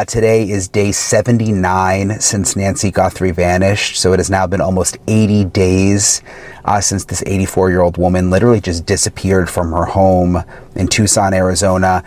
Today is day 79 since Nancy Guthrie vanished, so it has now been almost 80 days since this 84-year-old woman literally just disappeared from her home in Tucson, Arizona.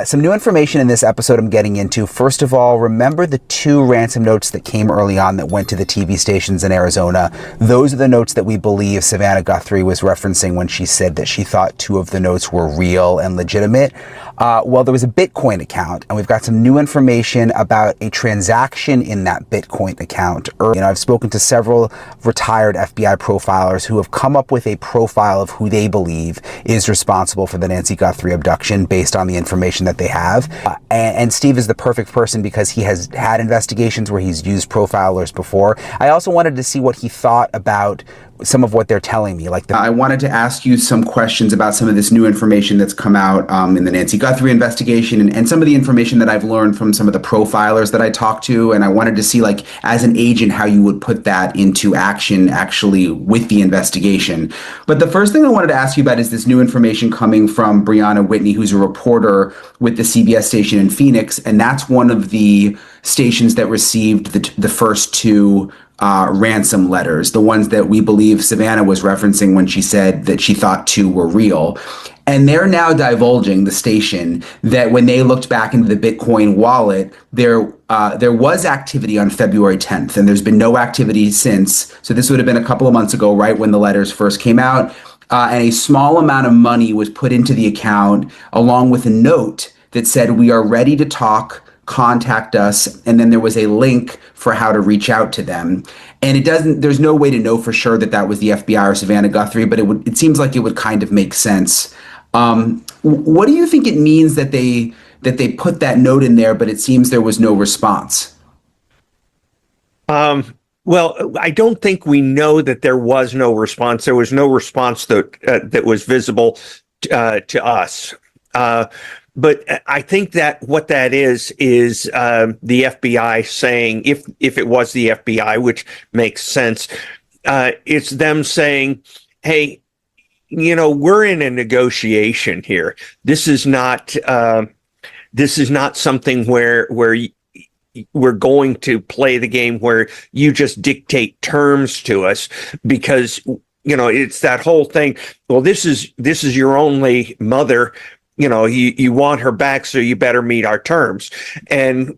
Some new information in this episode I'm getting into. First of all, remember the 2 ransom notes that came early on that went to the TV stations in Arizona? Those are the notes that we believe Savannah Guthrie was referencing when she said that she thought 2 of the notes were real and legitimate. Well, there was a Bitcoin account, and we've got some new information about a transaction in that Bitcoin account. I've spoken to several retired FBI profilers who have come up with a profile of who they believe is responsible for the Nancy Guthrie abduction based on the information that they have. And Steve is the perfect person because he has had investigations where he's used profilers before. I also wanted to see what he thought about some of what they're telling me. I wanted to ask you some questions about some of this new information that's come out in the Nancy Guthrie investigation and some of the information that I've learned from some of the profilers that I talked to. And I wanted to see, as an agent, how you would put that into action actually with the investigation. But the first thing I wanted to ask you about is this new information coming from Brianna Whitney, who's a reporter with the CBS station in Phoenix. And that's one of the stations that received the first 2 ransom letters, the ones that we believe Savannah was referencing when she said that she thought 2 were real. And they're now divulging, the station, that when they looked back into the Bitcoin wallet, there was activity on February 10th, and there's been no activity since. So this would have been a couple of months ago, right when the letters first came out. And a small amount of money was put into the account along with a note that said, "We are ready to talk. Contact us," and then there was a link for how to reach out to them. And there's no way to know for sure that that was the FBI or Savannah Guthrie, but it seems like it would kind of make sense. What do you think it means that they put that note in there, but it seems there was no response? Well, I don't think we know that there was no response. There was no response that was visible to us. But I think that what that is the FBI saying, if it was the FBI, which makes sense, it's them saying, "Hey, we're in a negotiation here. This is not something where we're going to play the game where you just dictate terms to us, because it's that whole thing. Well, this is your only mother. You want her back, so you better meet our terms." And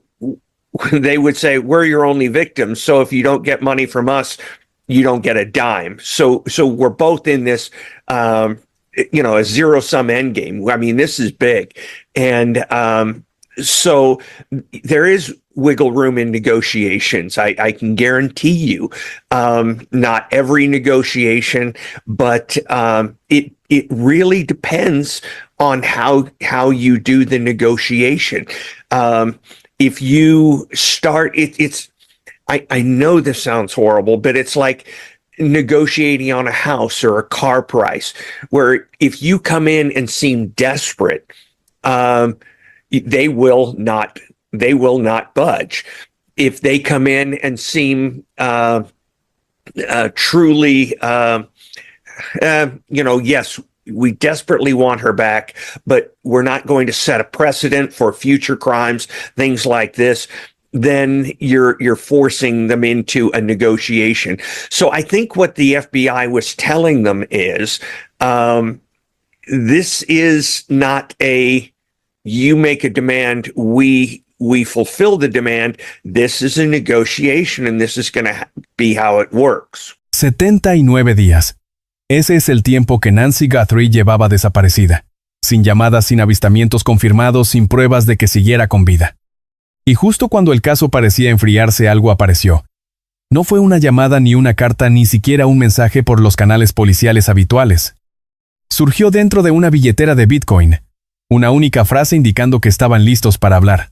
they would say, "We're your only victims, so if you don't get money from us, you don't get a dime." So we're both in this, a zero-sum end game. I mean, this is big. And so there is wiggle room in negotiations. I can guarantee you, not every negotiation, but it really depends on how you do the negotiation. If you start, I know this sounds horrible, but it's like negotiating on a house or a car price, where if you come in and seem desperate, they will not budge. If they come in and seem truly, yes, we desperately want her back, but we're not going to set a precedent for future crimes, things like this, then you're forcing them into a negotiation. So I think what the FBI was telling them is, this is not you make a demand, we fulfill the demand. This is a negotiation, and this is going to be how it works. 79 días. Ese es el tiempo que Nancy Guthrie llevaba desaparecida, sin llamadas, sin avistamientos confirmados, sin pruebas de que siguiera con vida. Y justo cuando el caso parecía enfriarse, algo apareció. No fue una llamada, ni una carta, ni siquiera un mensaje por los canales policiales habituales. Surgió dentro de una billetera de Bitcoin, una única frase indicando que estaban listos para hablar.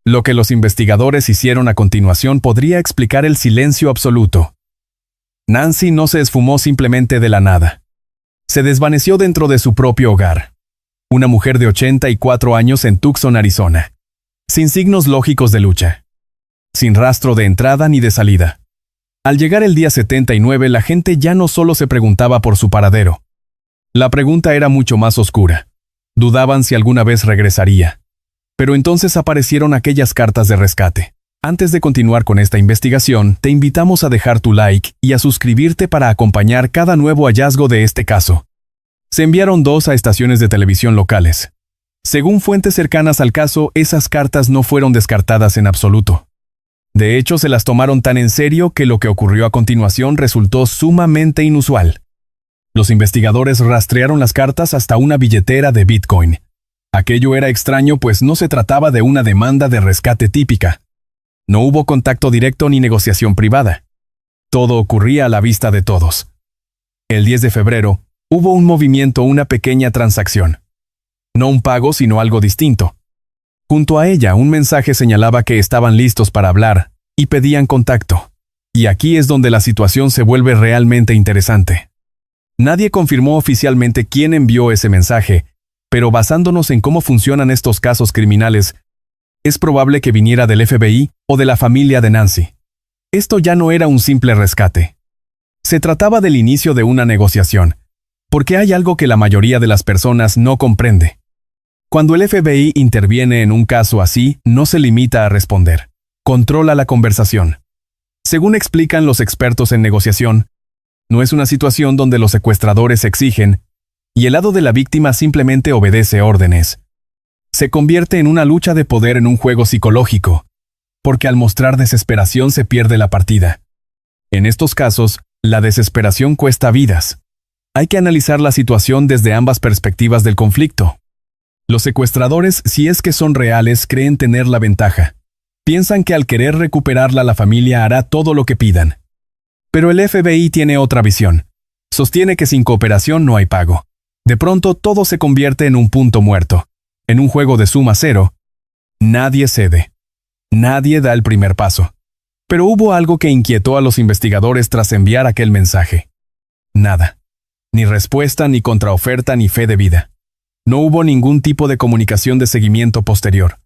Lo que los investigadores hicieron a continuación podría explicar el silencio absoluto. Nancy no se esfumó simplemente de la nada. Se desvaneció dentro de su propio hogar. Una mujer de 84 años en Tucson, Arizona. Sin signos lógicos de lucha. Sin rastro de entrada ni de salida. Al llegar el día 79, la gente ya no solo se preguntaba por su paradero. La pregunta era mucho más oscura. Dudaban si alguna vez regresaría. Pero entonces aparecieron aquellas cartas de rescate. Antes de continuar con esta investigación, te invitamos a dejar tu like y a suscribirte para acompañar cada nuevo hallazgo de este caso. Se enviaron 2 a estaciones de televisión locales. Según fuentes cercanas al caso, esas cartas no fueron descartadas en absoluto. De hecho, se las tomaron tan en serio que lo que ocurrió a continuación resultó sumamente inusual. Los investigadores rastrearon las cartas hasta una billetera de Bitcoin. Aquello era extraño, pues no se trataba de una demanda de rescate típica. No hubo contacto directo ni negociación privada. Todo ocurría a la vista de todos. El 10 de febrero, hubo un movimiento, una pequeña transacción. No un pago, sino algo distinto. Junto a ella, un mensaje señalaba que estaban listos para hablar y pedían contacto. Y aquí es donde la situación se vuelve realmente interesante. Nadie confirmó oficialmente quién envió ese mensaje, pero basándonos en cómo funcionan estos casos criminales, es probable que viniera del FBI o de la familia de Nancy. Esto ya no era un simple rescate. Se trataba del inicio de una negociación, porque hay algo que la mayoría de las personas no comprende. Cuando el FBI interviene en un caso así, no se limita a responder. Controla la conversación. Según explican los expertos en negociación, no es una situación donde los secuestradores exigen y el lado de la víctima simplemente obedece órdenes. Se convierte en una lucha de poder, en un juego psicológico, porque al mostrar desesperación se pierde la partida. En estos casos, la desesperación cuesta vidas. Hay que analizar la situación desde ambas perspectivas del conflicto. Los secuestradores, si es que son reales, creen tener la ventaja. Piensan que al querer recuperarla la familia hará todo lo que pidan. Pero el FBI tiene otra visión. Sostiene que sin cooperación no hay pago. De pronto todo se convierte en un punto muerto. En un juego de suma cero, nadie cede. Nadie da el primer paso. Pero hubo algo que inquietó a los investigadores tras enviar aquel mensaje. Nada. Ni respuesta, ni contraoferta, ni fe de vida. No hubo ningún tipo de comunicación de seguimiento posterior.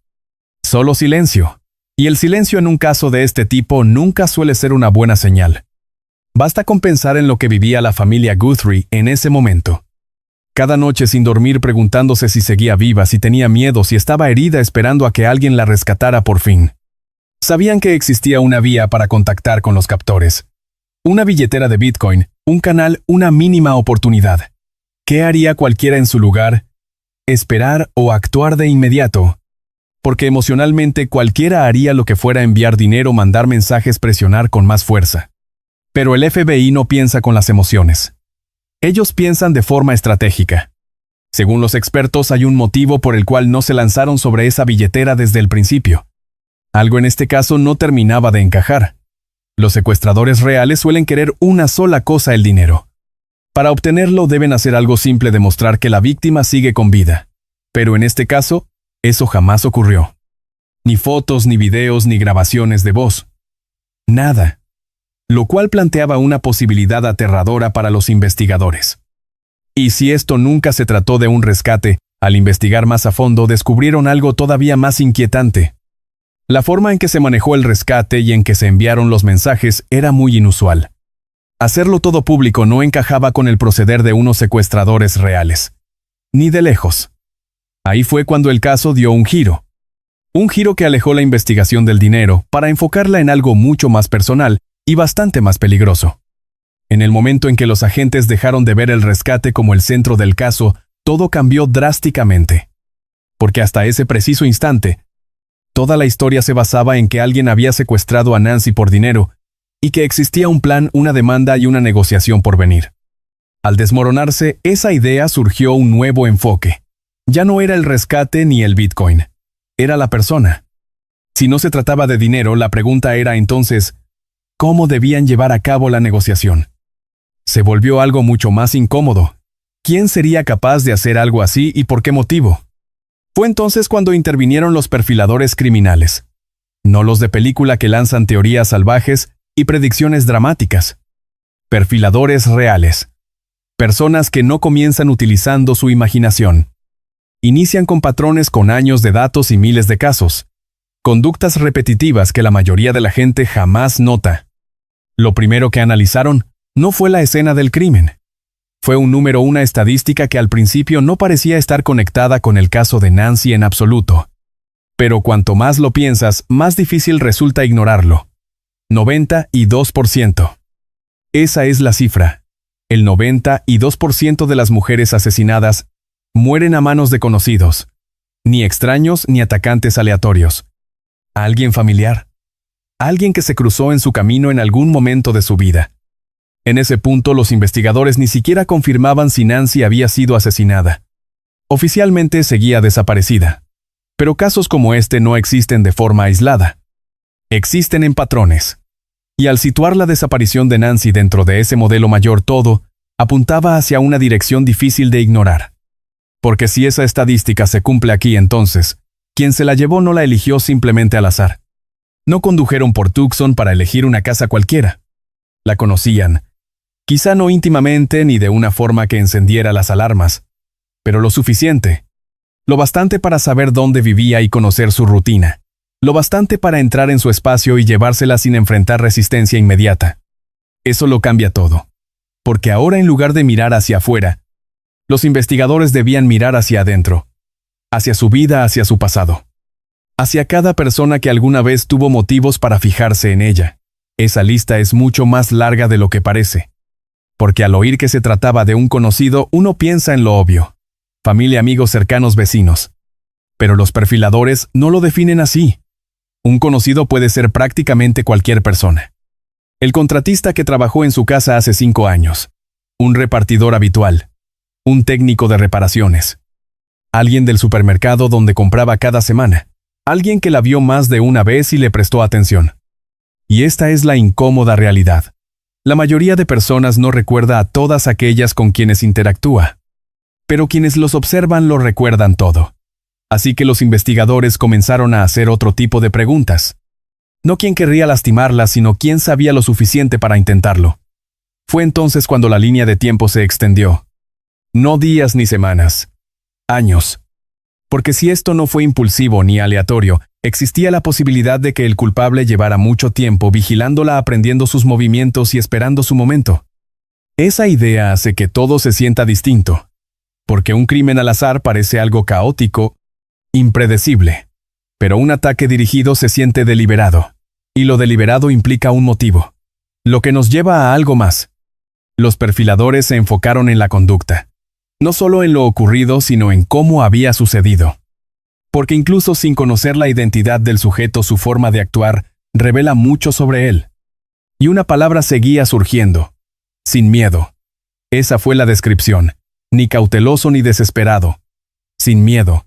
Solo silencio. Y el silencio en un caso de este tipo nunca suele ser una buena señal. Basta con pensar en lo que vivía la familia Guthrie en ese momento. Cada noche sin dormir preguntándose si seguía viva, si tenía miedo, si estaba herida, esperando a que alguien la rescatara por fin. Sabían que existía una vía para contactar con los captores. Una billetera de Bitcoin, un canal, una mínima oportunidad. ¿Qué haría cualquiera en su lugar? Esperar o actuar de inmediato. Porque emocionalmente cualquiera haría lo que fuera: enviar dinero, mandar mensajes, presionar con más fuerza. Pero el FBI no piensa con las emociones. Ellos piensan de forma estratégica. Según los expertos, hay un motivo por el cual no se lanzaron sobre esa billetera desde el principio. Algo en este caso no terminaba de encajar. Los secuestradores reales suelen querer una sola cosa: el dinero. Para obtenerlo deben hacer algo simple: demostrar que la víctima sigue con vida. Pero en este caso, eso jamás ocurrió. Ni fotos, ni videos, ni grabaciones de voz. Nada. Lo cual planteaba una posibilidad aterradora para los investigadores. Y si esto nunca se trató de un rescate, al investigar más a fondo descubrieron algo todavía más inquietante. La forma en que se manejó el rescate y en que se enviaron los mensajes era muy inusual. Hacerlo todo público no encajaba con el proceder de unos secuestradores reales. Ni de lejos. Ahí fue cuando el caso dio un giro. Un giro que alejó la investigación del dinero para enfocarla en algo mucho más personal y bastante más peligroso. En el momento en que los agentes dejaron de ver el rescate como el centro del caso, todo cambió drásticamente. Porque hasta ese preciso instante, toda la historia se basaba en que alguien había secuestrado a Nancy por dinero y que existía un plan, una demanda y una negociación por venir. Al desmoronarse esa idea, surgió un nuevo enfoque. Ya no era el rescate ni el Bitcoin. Era la persona. Si no se trataba de dinero, la pregunta era entonces, ¿cómo debían llevar a cabo la negociación? Se volvió algo mucho más incómodo. ¿Quién sería capaz de hacer algo así y por qué motivo? Fue entonces cuando intervinieron los perfiladores criminales. No los de película que lanzan teorías salvajes y predicciones dramáticas. Perfiladores reales. Personas que no comienzan utilizando su imaginación. Inician con patrones con años de datos y miles de casos. Conductas repetitivas que la mayoría de la gente jamás nota. Lo primero que analizaron no fue la escena del crimen. Fue un número, una estadística que al principio no parecía estar conectada con el caso de Nancy en absoluto. Pero cuanto más lo piensas, más difícil resulta ignorarlo. 92%. Esa es la cifra. El 92% de las mujeres asesinadas mueren a manos de conocidos, ni extraños ni atacantes aleatorios. Alguien familiar. Alguien que se cruzó en su camino en algún momento de su vida. En ese punto, los investigadores ni siquiera confirmaban si Nancy había sido asesinada. Oficialmente seguía desaparecida. Pero casos como este no existen de forma aislada. Existen en patrones. Y al situar la desaparición de Nancy dentro de ese modelo mayor, todo apuntaba hacia una dirección difícil de ignorar. Porque si esa estadística se cumple aquí, entonces, quien se la llevó no la eligió simplemente al azar. No condujeron por Tucson para elegir una casa cualquiera. La conocían, quizá no íntimamente ni de una forma que encendiera las alarmas, pero lo suficiente. Lo bastante para saber dónde vivía y conocer su rutina. Lo bastante para entrar en su espacio y llevársela sin enfrentar resistencia inmediata. Eso lo cambia todo. Porque ahora, en lugar de mirar hacia afuera, los investigadores debían mirar hacia adentro, hacia su vida, hacia su pasado, hacia cada persona que alguna vez tuvo motivos para fijarse en ella. Esa lista es mucho más larga de lo que parece. Porque al oír que se trataba de un conocido, uno piensa en lo obvio. Familia, amigos cercanos, vecinos. Pero los perfiladores no lo definen así. Un conocido puede ser prácticamente cualquier persona. El contratista que trabajó en su casa hace 5 años. Un repartidor habitual. Un técnico de reparaciones. Alguien del supermercado donde compraba cada semana. Alguien que la vio más de una vez y le prestó atención. Y esta es la incómoda realidad. La mayoría de personas no recuerda a todas aquellas con quienes interactúa. Pero quienes los observan lo recuerdan todo. Así que los investigadores comenzaron a hacer otro tipo de preguntas. No quién querría lastimarla, sino quién sabía lo suficiente para intentarlo. Fue entonces cuando la línea de tiempo se extendió. No días ni semanas. Años. Porque si esto no fue impulsivo ni aleatorio, existía la posibilidad de que el culpable llevara mucho tiempo vigilándola, aprendiendo sus movimientos y esperando su momento. Esa idea hace que todo se sienta distinto. Porque un crimen al azar parece algo caótico, impredecible. Pero un ataque dirigido se siente deliberado. Y lo deliberado implica un motivo. Lo que nos lleva a algo más. Los perfiladores se enfocaron en la conducta. No solo en lo ocurrido, sino en cómo había sucedido. Porque incluso sin conocer la identidad del sujeto, su forma de actuar revela mucho sobre él. Y una palabra seguía surgiendo. Sin miedo. Esa fue la descripción. Ni cauteloso ni desesperado. Sin miedo.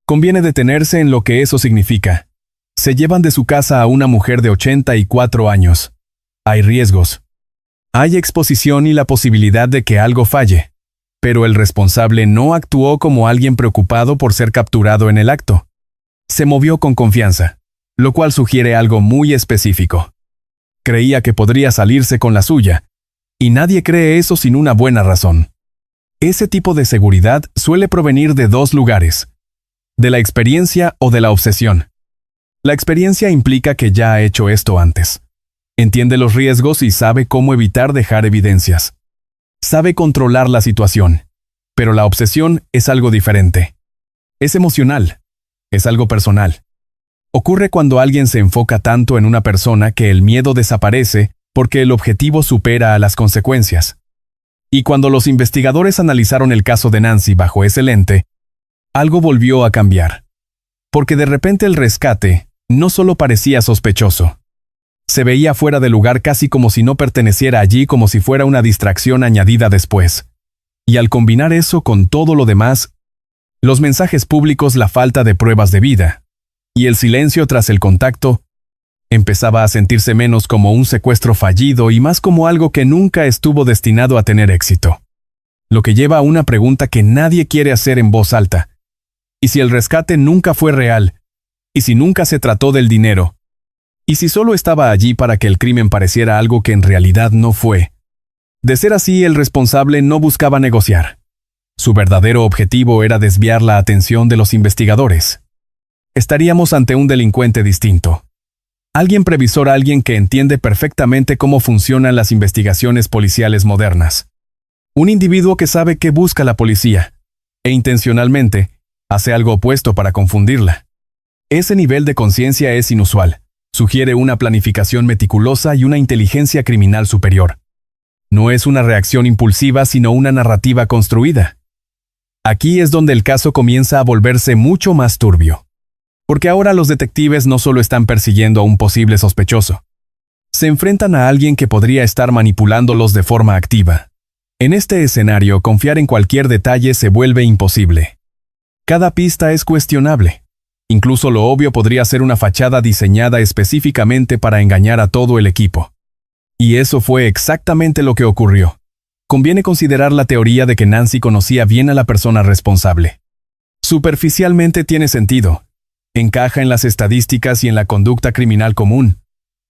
Conviene detenerse en lo que eso significa. Se llevan de su casa a una mujer de 84 años. Hay riesgos. Hay exposición y la posibilidad de que algo falle. Pero el responsable no actuó como alguien preocupado por ser capturado en el acto. Se movió con confianza, lo cual sugiere algo muy específico. Creía que podría salirse con la suya, y nadie cree eso sin una buena razón. Ese tipo de seguridad suele provenir de 2 lugares: de la experiencia o de la obsesión. La experiencia implica que ya ha hecho esto antes. Entiende los riesgos y sabe cómo evitar dejar evidencias. Sabe controlar la situación. Pero la obsesión es algo diferente. Es emocional. Es algo personal. Ocurre cuando alguien se enfoca tanto en una persona que el miedo desaparece porque el objetivo supera a las consecuencias. Y cuando los investigadores analizaron el caso de Nancy bajo ese lente, algo volvió a cambiar. Porque de repente el rescate no solo parecía sospechoso. Se veía fuera de lugar, casi como si no perteneciera allí, como si fuera una distracción añadida después. Y al combinar eso con todo lo demás, los mensajes públicos, la falta de pruebas de vida, y el silencio tras el contacto, empezaba a sentirse menos como un secuestro fallido y más como algo que nunca estuvo destinado a tener éxito. Lo que lleva a una pregunta que nadie quiere hacer en voz alta. ¿Y si el rescate nunca fue real? ¿Y si nunca se trató del dinero? ¿Y si solo estaba allí para que el crimen pareciera algo que en realidad no fue? De ser así, el responsable no buscaba negociar. Su verdadero objetivo era desviar la atención de los investigadores. Estaríamos ante un delincuente distinto. Alguien previsor, alguien que entiende perfectamente cómo funcionan las investigaciones policiales modernas. Un individuo que sabe qué busca la policía, e intencionalmente hace algo opuesto para confundirla. Ese nivel de conciencia es inusual. Sugiere una planificación meticulosa y una inteligencia criminal superior. No es una reacción impulsiva, sino una narrativa construida. Aquí es donde el caso comienza a volverse mucho más turbio. Porque ahora los detectives no solo están persiguiendo a un posible sospechoso. Se enfrentan a alguien que podría estar manipulándolos de forma activa. En este escenario, confiar en cualquier detalle se vuelve imposible. Cada pista es cuestionable. Incluso lo obvio podría ser una fachada diseñada específicamente para engañar a todo el equipo. Y eso fue exactamente lo que ocurrió. Conviene considerar la teoría de que Nancy conocía bien a la persona responsable. Superficialmente tiene sentido. Encaja en las estadísticas y en la conducta criminal común.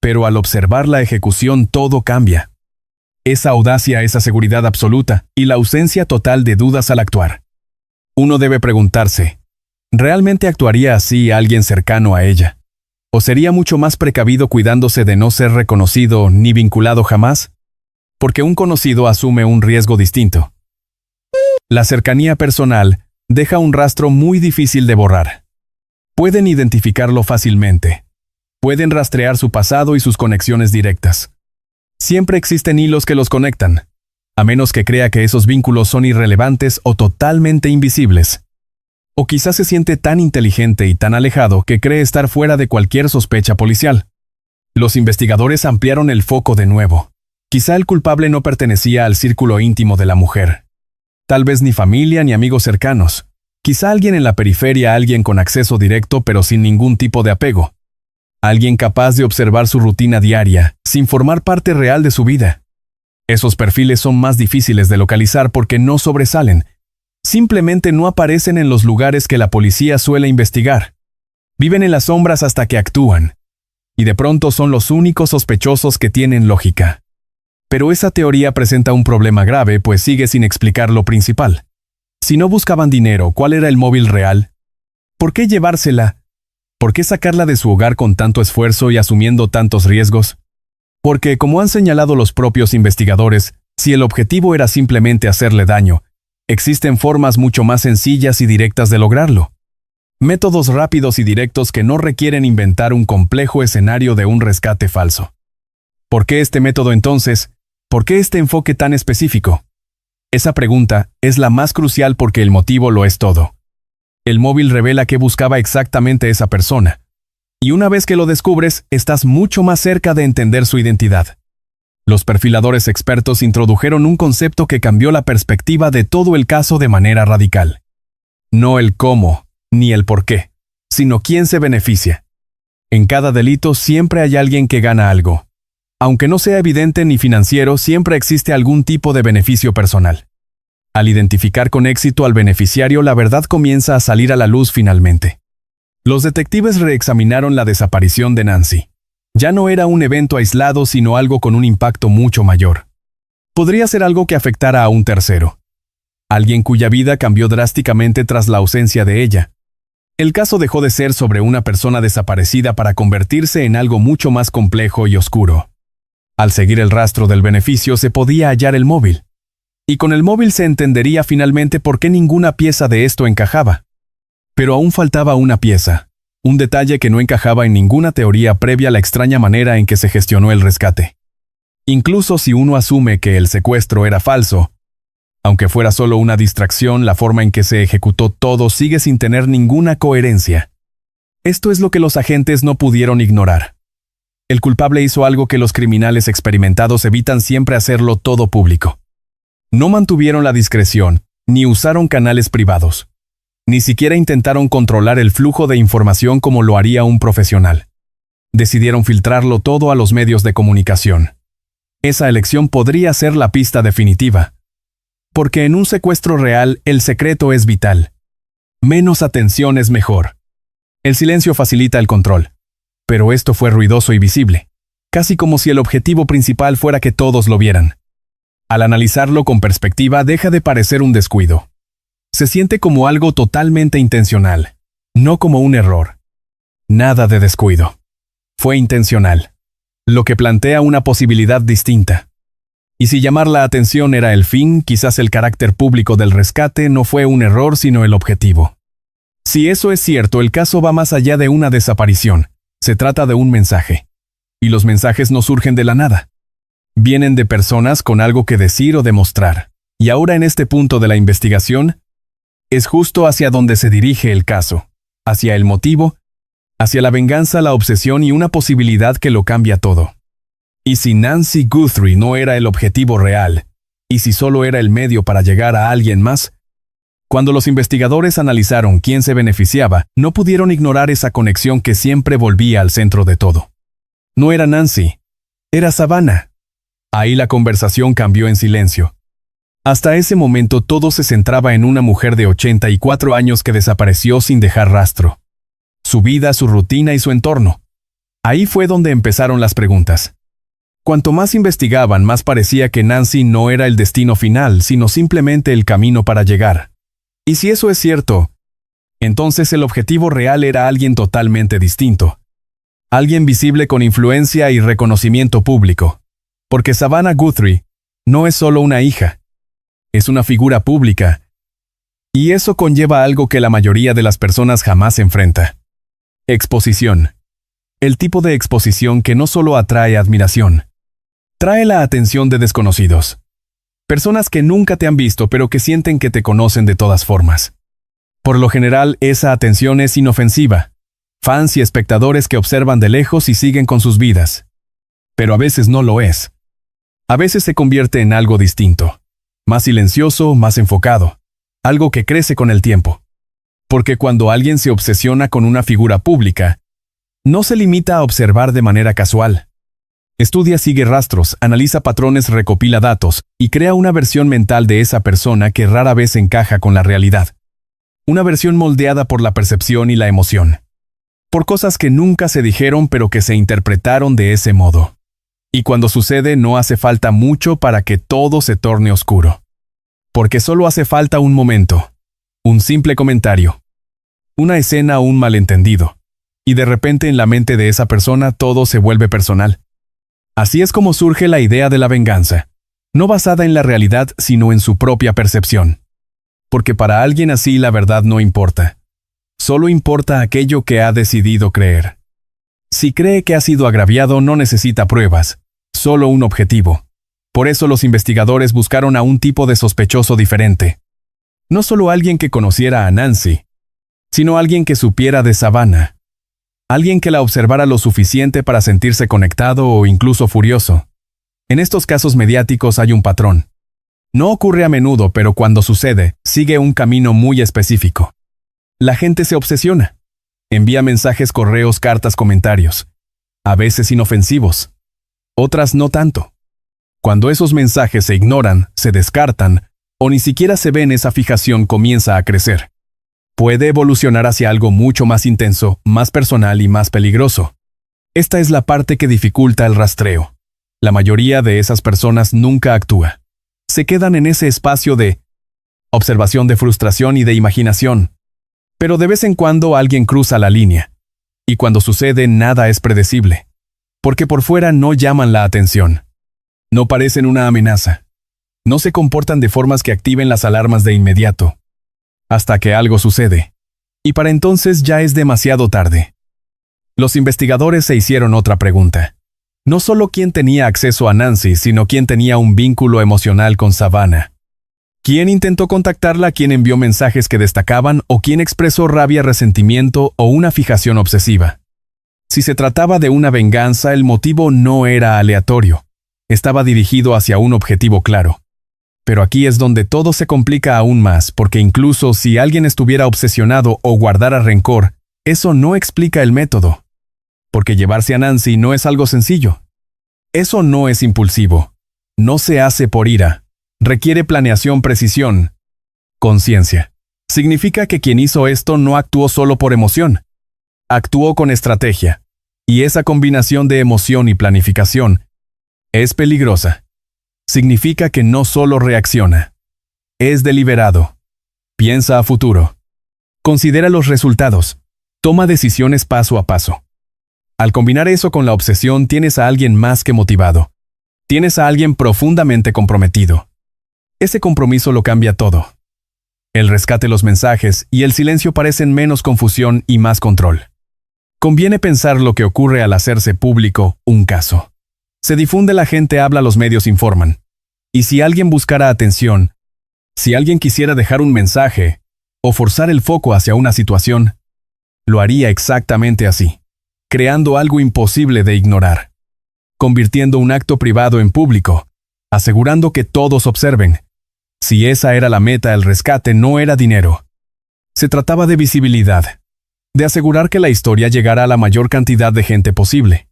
Pero al observar la ejecución todo cambia. Esa audacia, esa seguridad absoluta y la ausencia total de dudas al actuar. Uno debe preguntarse, ¿realmente actuaría así alguien cercano a ella? ¿O sería mucho más precavido cuidándose de no ser reconocido ni vinculado jamás? Porque un conocido asume un riesgo distinto. La cercanía personal deja un rastro muy difícil de borrar. Pueden identificarlo fácilmente. Pueden rastrear su pasado y sus conexiones directas. Siempre existen hilos que los conectan, a menos que crea que esos vínculos son irrelevantes o totalmente invisibles. O quizás se siente tan inteligente y tan alejado que cree estar fuera de cualquier sospecha policial. Los investigadores ampliaron el foco de nuevo. Quizá el culpable no pertenecía al círculo íntimo de la mujer. Tal vez ni familia ni amigos cercanos. Quizá alguien en la periferia, alguien con acceso directo pero sin ningún tipo de apego. Alguien capaz de observar su rutina diaria, sin formar parte real de su vida. Esos perfiles son más difíciles de localizar porque no sobresalen. Simplemente no aparecen en los lugares que la policía suele investigar. Viven en las sombras hasta que actúan. Y de pronto son los únicos sospechosos que tienen lógica. Pero esa teoría presenta un problema grave, pues sigue sin explicar lo principal. Si no buscaban dinero, ¿cuál era el móvil real? ¿Por qué llevársela? ¿Por qué sacarla de su hogar con tanto esfuerzo y asumiendo tantos riesgos? Porque, como han señalado los propios investigadores, si el objetivo era simplemente hacerle daño, existen formas mucho más sencillas y directas de lograrlo. Métodos rápidos y directos que no requieren inventar un complejo escenario de un rescate falso. ¿Por qué este método entonces? ¿Por qué este enfoque tan específico? Esa pregunta es la más crucial porque el motivo lo es todo. El móvil revela qué buscaba exactamente esa persona. Y una vez que lo descubres, estás mucho más cerca de entender su identidad. Los perfiladores expertos introdujeron un concepto que cambió la perspectiva de todo el caso de manera radical. No el cómo, ni el por qué, sino quién se beneficia. En cada delito siempre hay alguien que gana algo. Aunque no sea evidente ni financiero, siempre existe algún tipo de beneficio personal. Al identificar con éxito al beneficiario, la verdad comienza a salir a la luz finalmente. Los detectives reexaminaron la desaparición de Nancy. Ya no era un evento aislado, sino algo con un impacto mucho mayor. Podría ser algo que afectara a un tercero. Alguien cuya vida cambió drásticamente tras la ausencia de ella. El caso dejó de ser sobre una persona desaparecida para convertirse en algo mucho más complejo y oscuro. Al seguir el rastro del beneficio se podía hallar el móvil. Y con el móvil se entendería finalmente por qué ninguna pieza de esto encajaba. Pero aún faltaba una pieza, un detalle que no encajaba en ninguna teoría previa a la extraña manera en que se gestionó el rescate. Incluso si uno asume que el secuestro era falso, aunque fuera solo una distracción, la forma en que se ejecutó todo sigue sin tener ninguna coherencia. Esto es lo que los agentes no pudieron ignorar. El culpable hizo algo que los criminales experimentados evitan siempre hacerlo todo público. No mantuvieron la discreción, ni usaron canales privados. Ni siquiera intentaron controlar el flujo de información como lo haría un profesional. Decidieron filtrarlo todo a los medios de comunicación. Esa elección podría ser la pista definitiva. Porque en un secuestro real, el secreto es vital. Menos atención es mejor. El silencio facilita el control. Pero esto fue ruidoso y visible, casi como si el objetivo principal fuera que todos lo vieran. Al analizarlo con perspectiva, deja de parecer un descuido. Se siente como algo totalmente intencional, no como un error. Nada de descuido. Fue intencional, lo que plantea una posibilidad distinta. Y si llamar la atención era el fin, quizás el carácter público del rescate no fue un error sino el objetivo. Si eso es cierto, el caso va más allá de una desaparición. Se trata de un mensaje. Y los mensajes no surgen de la nada. Vienen de personas con algo que decir o demostrar. Y ahora en este punto de la investigación, es justo hacia donde se dirige el caso. Hacia el motivo, hacia la venganza, la obsesión y una posibilidad que lo cambia todo. ¿Y si Nancy Guthrie no era el objetivo real? ¿Y si solo era el medio para llegar a alguien más? Cuando los investigadores analizaron quién se beneficiaba, no pudieron ignorar esa conexión que siempre volvía al centro de todo. No era Nancy, era Savannah. Ahí la conversación cambió en silencio. Hasta ese momento todo se centraba en una mujer de 84 años que desapareció sin dejar rastro. Su vida, su rutina y su entorno. Ahí fue donde empezaron las preguntas. Cuanto más investigaban, más parecía que Nancy no era el destino final, sino simplemente el camino para llegar. Y si eso es cierto, entonces el objetivo real era alguien totalmente distinto. Alguien visible con influencia y reconocimiento público. Porque Savannah Guthrie no es solo una hija. Es una figura pública. Y eso conlleva algo que la mayoría de las personas jamás enfrenta. Exposición. El tipo de exposición que no solo atrae admiración. Trae la atención de desconocidos. Personas que nunca te han visto pero que sienten que te conocen de todas formas. Por lo general, esa atención es inofensiva. Fans y espectadores que observan de lejos y siguen con sus vidas. Pero a veces no lo es. A veces se convierte en algo distinto. Más silencioso, más enfocado. Algo que crece con el tiempo. Porque cuando alguien se obsesiona con una figura pública, no se limita a observar de manera casual. Estudia, sigue rastros, analiza patrones, recopila datos y crea una versión mental de esa persona que rara vez encaja con la realidad. Una versión moldeada por la percepción y la emoción. Por cosas que nunca se dijeron pero que se interpretaron de ese modo. Y cuando sucede no hace falta mucho para que todo se torne oscuro. Porque solo hace falta un momento, un simple comentario, una escena o un malentendido. Y de repente en la mente de esa persona todo se vuelve personal. Así es como surge la idea de la venganza, no basada en la realidad sino en su propia percepción. Porque para alguien así la verdad no importa. Solo importa aquello que ha decidido creer. Si cree que ha sido agraviado no necesita pruebas, solo un objetivo. Por eso los investigadores buscaron a un tipo de sospechoso diferente. No solo alguien que conociera a Nancy, sino alguien que supiera de Savannah. Alguien que la observara lo suficiente para sentirse conectado o incluso furioso. En estos casos mediáticos hay un patrón. No ocurre a menudo, pero cuando sucede, sigue un camino muy específico. La gente se obsesiona. Envía mensajes, correos, cartas, comentarios. A veces inofensivos. Otras no tanto. Cuando esos mensajes se ignoran, se descartan, o ni siquiera se ven, esa fijación comienza a crecer. Puede evolucionar hacia algo mucho más intenso, más personal y más peligroso. Esta es la parte que dificulta el rastreo. La mayoría de esas personas nunca actúa. Se quedan en ese espacio de observación, de frustración y de imaginación. Pero de vez en cuando alguien cruza la línea. Y cuando sucede, nada es predecible. Porque por fuera no llaman la atención. No parecen una amenaza. No se comportan de formas que activen las alarmas de inmediato. Hasta que algo sucede. Y para entonces ya es demasiado tarde. Los investigadores se hicieron otra pregunta. No solo quién tenía acceso a Nancy, sino quién tenía un vínculo emocional con Savannah. ¿Quién intentó contactarla, quién envió mensajes que destacaban o quién expresó rabia, resentimiento o una fijación obsesiva? Si se trataba de una venganza, el motivo no era aleatorio. Estaba dirigido hacia un objetivo claro. Pero aquí es donde todo se complica aún más, porque incluso si alguien estuviera obsesionado o guardara rencor, eso no explica el método. Porque llevarse a Nancy no es algo sencillo. Eso no es impulsivo. No se hace por ira. Requiere planeación, precisión, conciencia. Significa que quien hizo esto no actuó solo por emoción. Actuó con estrategia. Y esa combinación de emoción y planificación es peligrosa. Significa que no solo reacciona. Es deliberado. Piensa a futuro. Considera los resultados. Toma decisiones paso a paso. Al combinar eso con la obsesión, tienes a alguien más que motivado. Tienes a alguien profundamente comprometido. Ese compromiso lo cambia todo. El rescate, los mensajes y el silencio parecen menos confusión y más control. Conviene pensar lo que ocurre al hacerse público un caso. Se difunde, la gente habla, los medios informan. Y si alguien buscara atención, si alguien quisiera dejar un mensaje o forzar el foco hacia una situación, lo haría exactamente así, creando algo imposible de ignorar, convirtiendo un acto privado en público, asegurando que todos observen. Si esa era la meta, el rescate no era dinero. Se trataba de visibilidad, de asegurar que la historia llegara a la mayor cantidad de gente posible.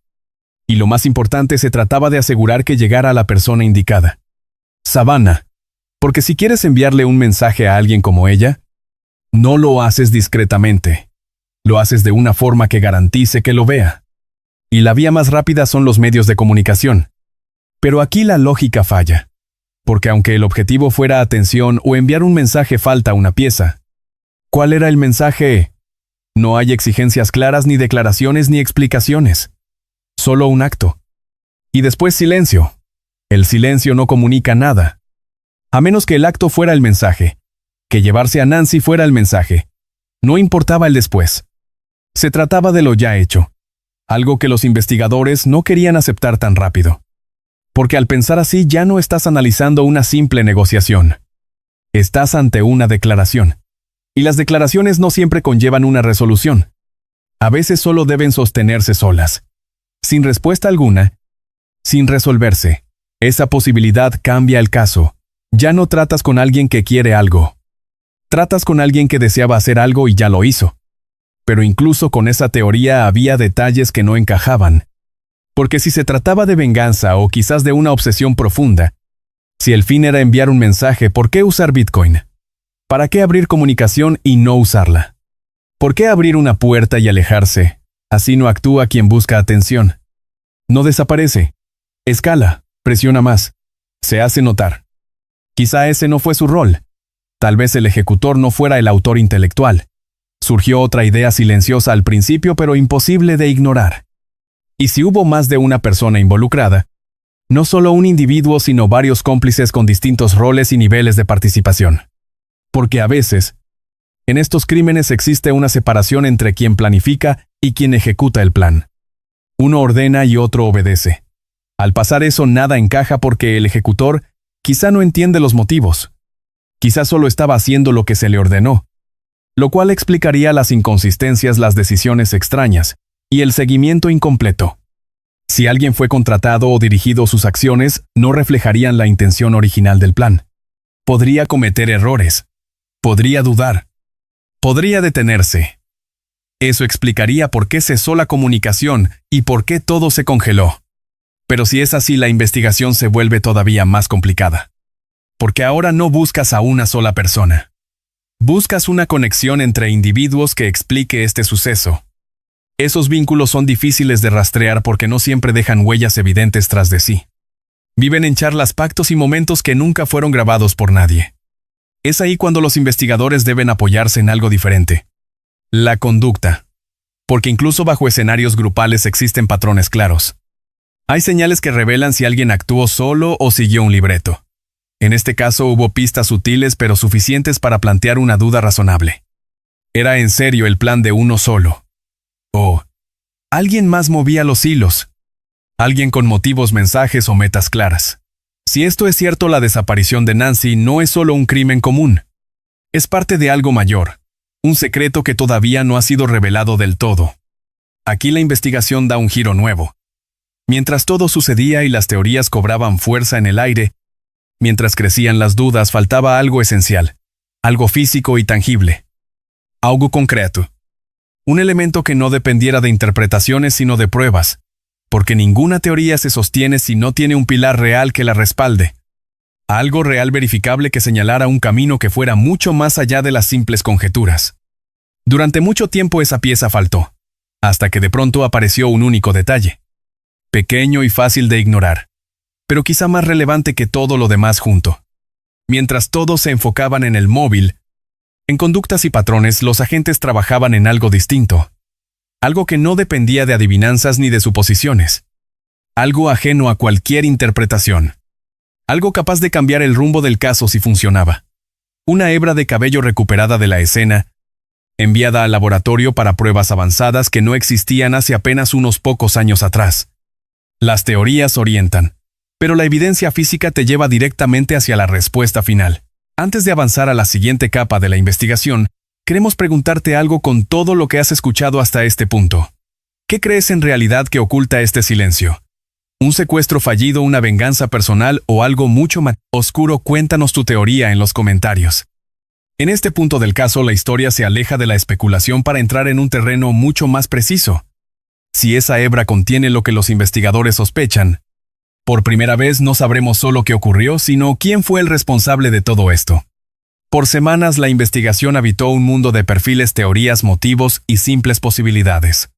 Y lo más importante, se trataba de asegurar que llegara a la persona indicada. Savannah, porque si quieres enviarle un mensaje a alguien como ella, no lo haces discretamente. Lo haces de una forma que garantice que lo vea. Y la vía más rápida son los medios de comunicación. Pero aquí la lógica falla. Porque aunque el objetivo fuera atención o enviar un mensaje, falta una pieza. ¿Cuál era el mensaje? No hay exigencias claras, ni declaraciones, ni explicaciones. Solo un acto. Y después silencio. El silencio no comunica nada. A menos que el acto fuera el mensaje. Que llevarse a Nancy fuera el mensaje. No importaba el después. Se trataba de lo ya hecho. Algo que los investigadores no querían aceptar tan rápido. Porque al pensar así ya no estás analizando una simple negociación. Estás ante una declaración. Y las declaraciones no siempre conllevan una resolución. A veces solo deben sostenerse solas. Sin respuesta alguna. Sin resolverse. Esa posibilidad cambia el caso. Ya no tratas con alguien que quiere algo. Tratas con alguien que deseaba hacer algo y ya lo hizo. Pero incluso con esa teoría había detalles que no encajaban. Porque si se trataba de venganza o quizás de una obsesión profunda, si el fin era enviar un mensaje, ¿por qué usar Bitcoin? ¿Para qué abrir comunicación y no usarla? ¿Por qué abrir una puerta y alejarse? Así no actúa quien busca atención. No desaparece. Escala, presiona más. Se hace notar. Quizá ese no fue su rol. Tal vez el ejecutor no fuera el autor intelectual. Surgió otra idea silenciosa al principio, pero imposible de ignorar. Y si hubo más de una persona involucrada, no solo un individuo, sino varios cómplices con distintos roles y niveles de participación. Porque a veces, en estos crímenes existe una separación entre quien planifica y quien ejecuta el plan. Uno ordena y otro obedece. Al pasar eso, nada encaja porque el ejecutor quizá no entiende los motivos. Quizá solo estaba haciendo lo que se le ordenó, lo cual explicaría las inconsistencias, las decisiones extrañas y el seguimiento incompleto. Si alguien fue contratado o dirigido, sus acciones no reflejarían la intención original del plan. Podría cometer errores. Podría dudar. Podría detenerse. Eso explicaría por qué cesó la comunicación y por qué todo se congeló. Pero si es así, la investigación se vuelve todavía más complicada. Porque ahora no buscas a una sola persona. Buscas una conexión entre individuos que explique este suceso. Esos vínculos son difíciles de rastrear porque no siempre dejan huellas evidentes tras de sí. Viven en charlas, pactos y momentos que nunca fueron grabados por nadie. Es ahí cuando los investigadores deben apoyarse en algo diferente. La conducta. Porque incluso bajo escenarios grupales existen patrones claros. Hay señales que revelan si alguien actuó solo o siguió un libreto. En este caso hubo pistas sutiles pero suficientes para plantear una duda razonable. ¿Era en serio el plan de uno solo? ¿O alguien más movía los hilos? ¿Alguien con motivos, mensajes o metas claras? Si esto es cierto, la desaparición de Nancy no es solo un crimen común. Es parte de algo mayor, un secreto que todavía no ha sido revelado del todo. Aquí la investigación da un giro nuevo. Mientras todo sucedía y las teorías cobraban fuerza en el aire, mientras crecían las dudas, faltaba algo esencial, algo físico y tangible. Algo concreto. Un elemento que no dependiera de interpretaciones sino de pruebas, porque ninguna teoría se sostiene si no tiene un pilar real que la respalde. Algo real verificable que señalara un camino que fuera mucho más allá de las simples conjeturas. Durante mucho tiempo esa pieza faltó, hasta que de pronto apareció un único detalle. Pequeño y fácil de ignorar, pero quizá más relevante que todo lo demás junto. Mientras todos se enfocaban en el móvil, en conductas y patrones, los agentes trabajaban en algo distinto. Algo que no dependía de adivinanzas ni de suposiciones. Algo ajeno a cualquier interpretación. Algo capaz de cambiar el rumbo del caso si funcionaba. una hebra de cabello recuperada de la escena, enviada al laboratorio para pruebas avanzadas que no existían hace apenas unos pocos años atrás. Las teorías orientan, pero la evidencia física te lleva directamente hacia la respuesta final. Antes de avanzar a la siguiente capa de la investigación, queremos preguntarte algo con todo lo que has escuchado hasta este punto. ¿Qué crees en realidad que oculta este silencio? ¿Un secuestro fallido, una venganza personal o algo mucho más oscuro? Cuéntanos tu teoría en los comentarios. En este punto del caso, la historia se aleja de la especulación para entrar en un terreno mucho más preciso. Si esa hebra contiene lo que los investigadores sospechan, por primera vez no sabremos solo qué ocurrió, sino quién fue el responsable de todo esto. Por semanas la investigación habitó un mundo de perfiles, teorías, motivos y simples posibilidades.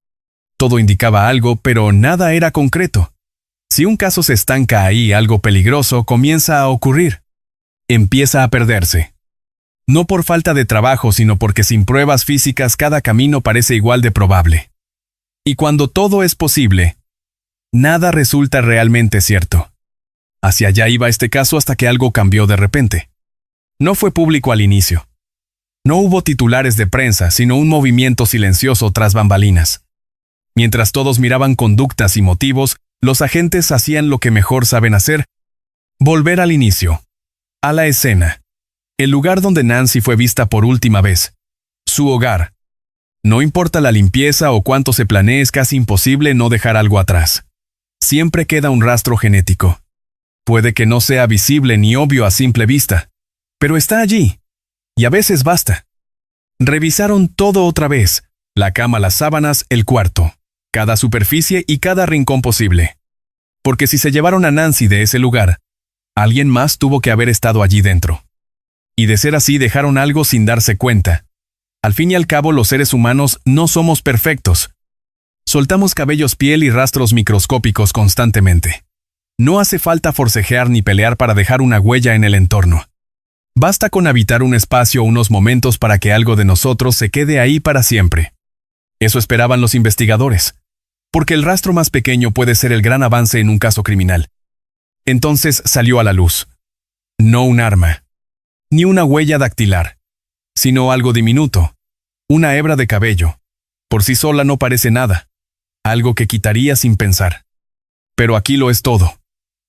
Todo indicaba algo, pero nada era concreto. Si un caso se estanca ahí, algo peligroso comienza a ocurrir. Empieza a perderse. No por falta de trabajo, sino porque sin pruebas físicas cada camino parece igual de probable. Y cuando todo es posible, nada resulta realmente cierto. Hacia allá iba este caso hasta que algo cambió de repente. No fue público al inicio. No hubo titulares de prensa, sino un movimiento silencioso tras bambalinas. Mientras todos miraban conductas y motivos, los agentes hacían lo que mejor saben hacer: volver al inicio, a la escena. El lugar donde Nancy fue vista por última vez. Su hogar. No importa la limpieza o cuánto se planee, es casi imposible no dejar algo atrás. Siempre queda un rastro genético. Puede que no sea visible ni obvio a simple vista, pero está allí. Y a veces basta. Revisaron todo otra vez: la cama, las sábanas, el cuarto, cada superficie y cada rincón posible. Porque si se llevaron a Nancy de ese lugar, alguien más tuvo que haber estado allí dentro. Y de ser así, dejaron algo sin darse cuenta. Al fin y al cabo, los seres humanos no somos perfectos. Soltamos cabellos, piel y rastros microscópicos constantemente. No hace falta forcejear ni pelear para dejar una huella en el entorno. Basta con habitar un espacio unos momentos para que algo de nosotros se quede ahí para siempre. Eso esperaban los investigadores, porque el rastro más pequeño puede ser el gran avance en un caso criminal. Entonces salió a la luz. No un arma, ni una huella dactilar, sino algo diminuto, una hebra de cabello. Por sí sola no parece nada, algo que quitaría sin pensar. Pero aquí lo es todo,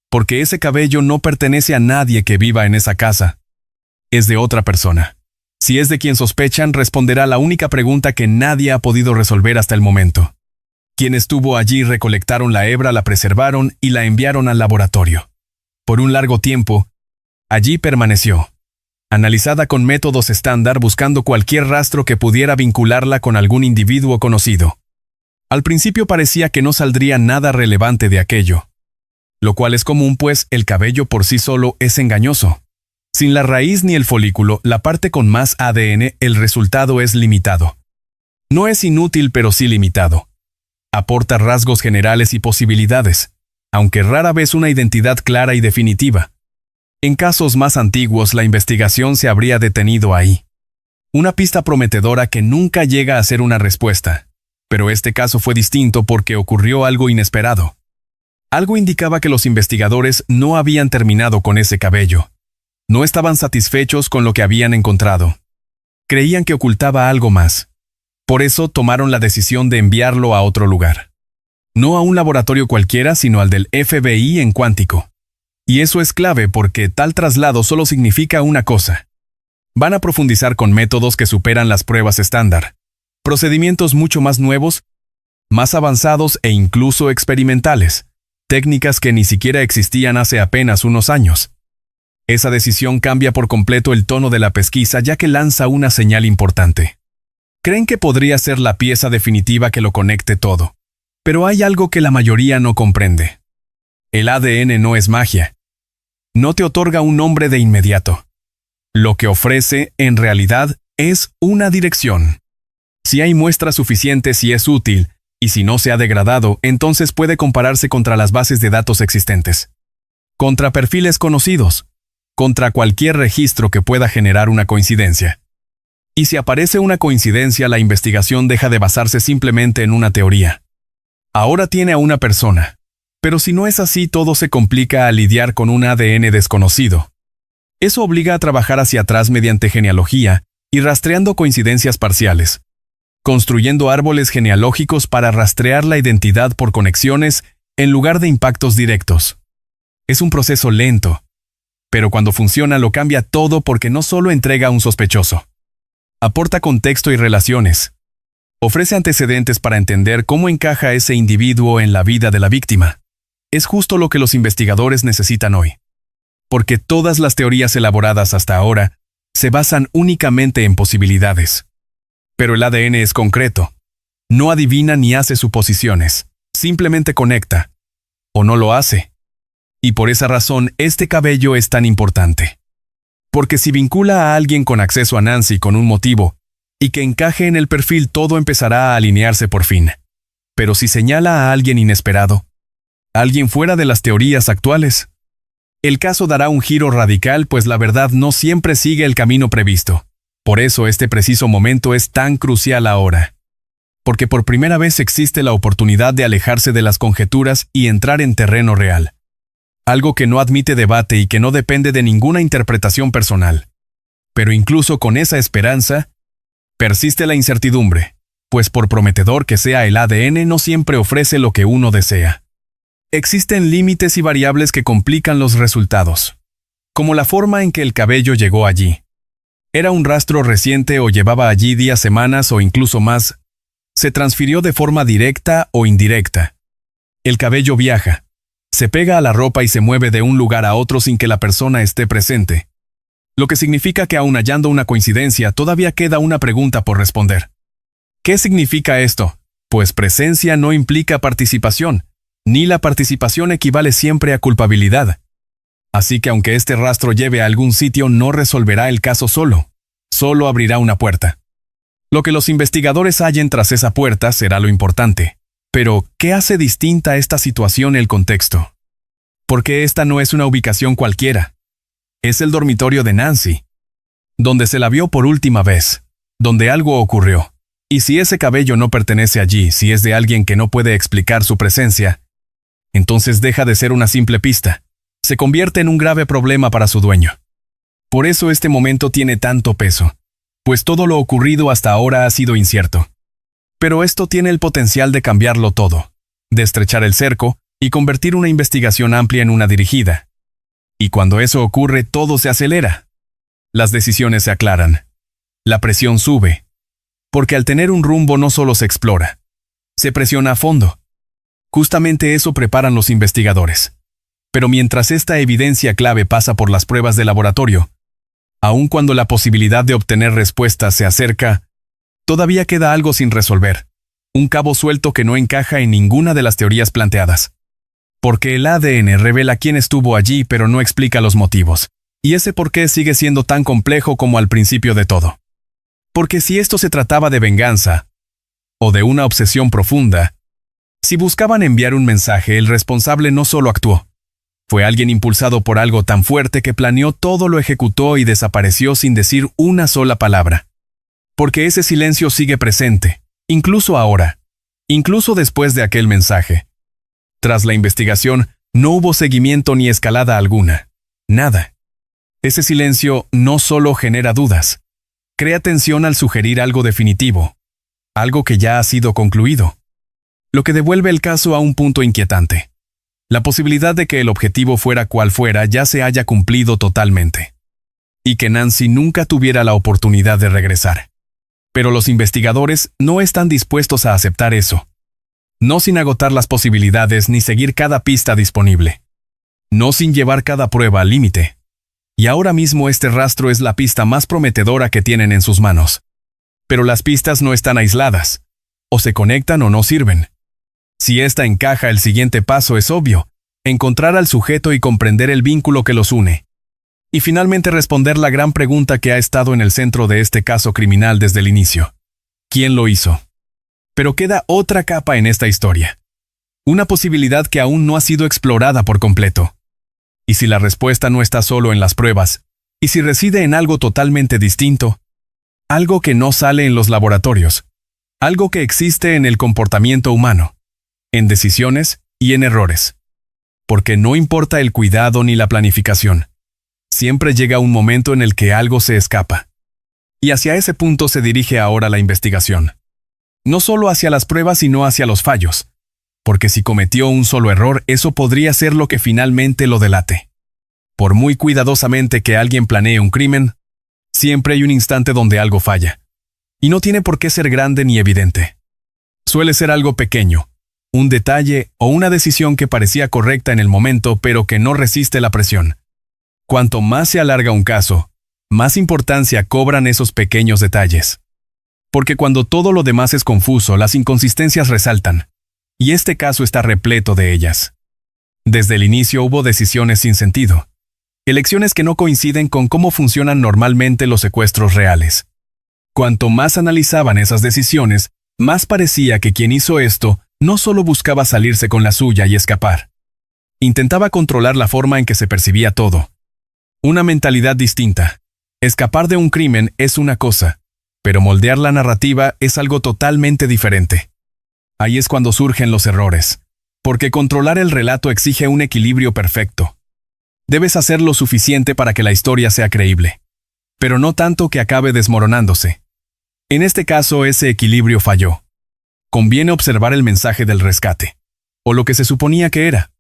porque ese cabello no pertenece a nadie que viva en esa casa. Es de otra persona. Si es de quien sospechan, responderá la única pregunta que nadie ha podido resolver hasta el momento. Quien estuvo allí recolectaron la hebra, la preservaron y la enviaron al laboratorio. Por un largo tiempo, allí permaneció, analizada con métodos estándar, buscando cualquier rastro que pudiera vincularla con algún individuo conocido. Al principio parecía que no saldría nada relevante de aquello, lo cual es común, pues el cabello por sí solo es engañoso. Sin la raíz ni el folículo, la parte con más ADN, el resultado es limitado. No es inútil, pero sí limitado. Aporta rasgos generales y posibilidades, aunque rara vez una identidad clara y definitiva. En casos más antiguos, la investigación se habría detenido ahí. Una pista prometedora que nunca llega a ser una respuesta. Pero este caso fue distinto porque ocurrió algo inesperado. Algo indicaba que los investigadores no habían terminado con ese cabello. No estaban satisfechos con lo que habían encontrado. Creían que ocultaba algo más. Por eso tomaron la decisión de enviarlo a otro lugar. No a un laboratorio cualquiera, sino al del FBI en Quantico. Y eso es clave porque tal traslado solo significa una cosa. Van a profundizar con métodos que superan las pruebas estándar. Procedimientos mucho más nuevos, más avanzados e incluso experimentales. Técnicas que ni siquiera existían hace apenas unos años. Esa decisión cambia por completo el tono de la pesquisa, ya que lanza una señal importante. Creen que podría ser la pieza definitiva que lo conecte todo. Pero hay algo que la mayoría no comprende. El ADN no es magia. No te otorga un nombre de inmediato. Lo que ofrece, en realidad, es una dirección. Si hay muestras suficientes y es útil, y si no se ha degradado, entonces puede compararse contra las bases de datos existentes. Contra perfiles conocidos. Contra cualquier registro que pueda generar una coincidencia. Y si aparece una coincidencia, la investigación deja de basarse simplemente en una teoría. Ahora tiene a una persona. Pero si no es así, todo se complica al lidiar con un ADN desconocido. Eso obliga a trabajar hacia atrás mediante genealogía y rastreando coincidencias parciales, construyendo árboles genealógicos para rastrear la identidad por conexiones en lugar de impactos directos. Es un proceso lento, pero cuando funciona lo cambia todo porque no solo entrega a un sospechoso. Aporta contexto y relaciones. Ofrece antecedentes para entender cómo encaja ese individuo en la vida de la víctima. Es justo lo que los investigadores necesitan hoy. Porque todas las teorías elaboradas hasta ahora se basan únicamente en posibilidades. Pero el ADN es concreto. No adivina ni hace suposiciones. Simplemente conecta. O no lo hace. Y por esa razón este cabello es tan importante. Porque si vincula a alguien con acceso a Nancy con un motivo, y que encaje en el perfil, todo empezará a alinearse por fin. Pero si señala a alguien inesperado, alguien fuera de las teorías actuales, el caso dará un giro radical, pues la verdad no siempre sigue el camino previsto. Por eso este preciso momento es tan crucial ahora. Porque por primera vez existe la oportunidad de alejarse de las conjeturas y entrar en terreno real. Algo que no admite debate y que no depende de ninguna interpretación personal. Pero incluso con esa esperanza, persiste la incertidumbre, pues por prometedor que sea el ADN no siempre ofrece lo que uno desea. Existen límites y variables que complican los resultados, como la forma en que el cabello llegó allí. ¿Era un rastro reciente o llevaba allí días, semanas o incluso más? ¿Se transfirió de forma directa o indirecta? El cabello viaja, se pega a la ropa y se mueve de un lugar a otro sin que la persona esté presente. Lo que significa que aun hallando una coincidencia, todavía queda una pregunta por responder. ¿Qué significa esto? Pues presencia no implica participación, ni la participación equivale siempre a culpabilidad. Así que aunque este rastro lleve a algún sitio, no resolverá el caso solo abrirá una puerta. Lo que los investigadores hallen tras esa puerta será lo importante. Pero, ¿qué hace distinta esta situación el contexto? Porque esta no es una ubicación cualquiera. Es el dormitorio de Nancy, donde se la vio por última vez, donde algo ocurrió. Y si ese cabello no pertenece allí, si es de alguien que no puede explicar su presencia, entonces deja de ser una simple pista. Se convierte en un grave problema para su dueño. Por eso este momento tiene tanto peso, pues todo lo ocurrido hasta ahora ha sido incierto. Pero esto tiene el potencial de cambiarlo todo, de estrechar el cerco y convertir una investigación amplia en una dirigida. Y cuando eso ocurre, todo se acelera. Las decisiones se aclaran. La presión sube. Porque al tener un rumbo no solo se explora, se presiona a fondo. Justamente eso preparan los investigadores. Pero mientras esta evidencia clave pasa por las pruebas de laboratorio, aun cuando la posibilidad de obtener respuestas se acerca, todavía queda algo sin resolver, un cabo suelto que no encaja en ninguna de las teorías planteadas. Porque el ADN revela quién estuvo allí pero no explica los motivos, y ese por qué sigue siendo tan complejo como al principio de todo. Porque si esto se trataba de venganza, o de una obsesión profunda, si buscaban enviar un mensaje, el responsable no solo actuó. Fue alguien impulsado por algo tan fuerte que planeó todo, lo ejecutó y desapareció sin decir una sola palabra. Porque ese silencio sigue presente, incluso ahora, incluso después de aquel mensaje. Tras la investigación, no hubo seguimiento ni escalada alguna. Nada. Ese silencio no solo genera dudas, crea tensión al sugerir algo definitivo, algo que ya ha sido concluido. Lo que devuelve el caso a un punto inquietante. La posibilidad de que el objetivo fuera cual fuera ya se haya cumplido totalmente. Y que Nancy nunca tuviera la oportunidad de regresar. Pero los investigadores no están dispuestos a aceptar eso. No sin agotar las posibilidades ni seguir cada pista disponible. No sin llevar cada prueba al límite. Y ahora mismo este rastro es la pista más prometedora que tienen en sus manos. Pero las pistas no están aisladas. O se conectan o no sirven. Si esta encaja, el siguiente paso es obvio: encontrar al sujeto y comprender el vínculo que los une. Y finalmente responder la gran pregunta que ha estado en el centro de este caso criminal desde el inicio. ¿Quién lo hizo? Pero queda otra capa en esta historia. Una posibilidad que aún no ha sido explorada por completo. Y si la respuesta no está solo en las pruebas, y si reside en algo totalmente distinto, algo que no sale en los laboratorios, algo que existe en el comportamiento humano, en decisiones y en errores. Porque no importa el cuidado ni la planificación. Siempre llega un momento en el que algo se escapa. Y hacia ese punto se dirige ahora la investigación. No solo hacia las pruebas, sino hacia los fallos. Porque si cometió un solo error, eso podría ser lo que finalmente lo delate. Por muy cuidadosamente que alguien planee un crimen, siempre hay un instante donde algo falla. Y no tiene por qué ser grande ni evidente. Suele ser algo pequeño, un detalle o una decisión que parecía correcta en el momento, pero que no resiste la presión. Cuanto más se alarga un caso, más importancia cobran esos pequeños detalles. Porque cuando todo lo demás es confuso, las inconsistencias resaltan. Y este caso está repleto de ellas. Desde el inicio hubo decisiones sin sentido. Elecciones que no coinciden con cómo funcionan normalmente los secuestros reales. Cuanto más analizaban esas decisiones, más parecía que quien hizo esto no solo buscaba salirse con la suya y escapar. Intentaba controlar la forma en que se percibía todo. Una mentalidad distinta. Escapar de un crimen es una cosa, pero moldear la narrativa es algo totalmente diferente. Ahí es cuando surgen los errores, porque controlar el relato exige un equilibrio perfecto. Debes hacer lo suficiente para que la historia sea creíble, pero no tanto que acabe desmoronándose. En este caso, ese equilibrio falló. Conviene observar el mensaje del rescate, o lo que se suponía que era.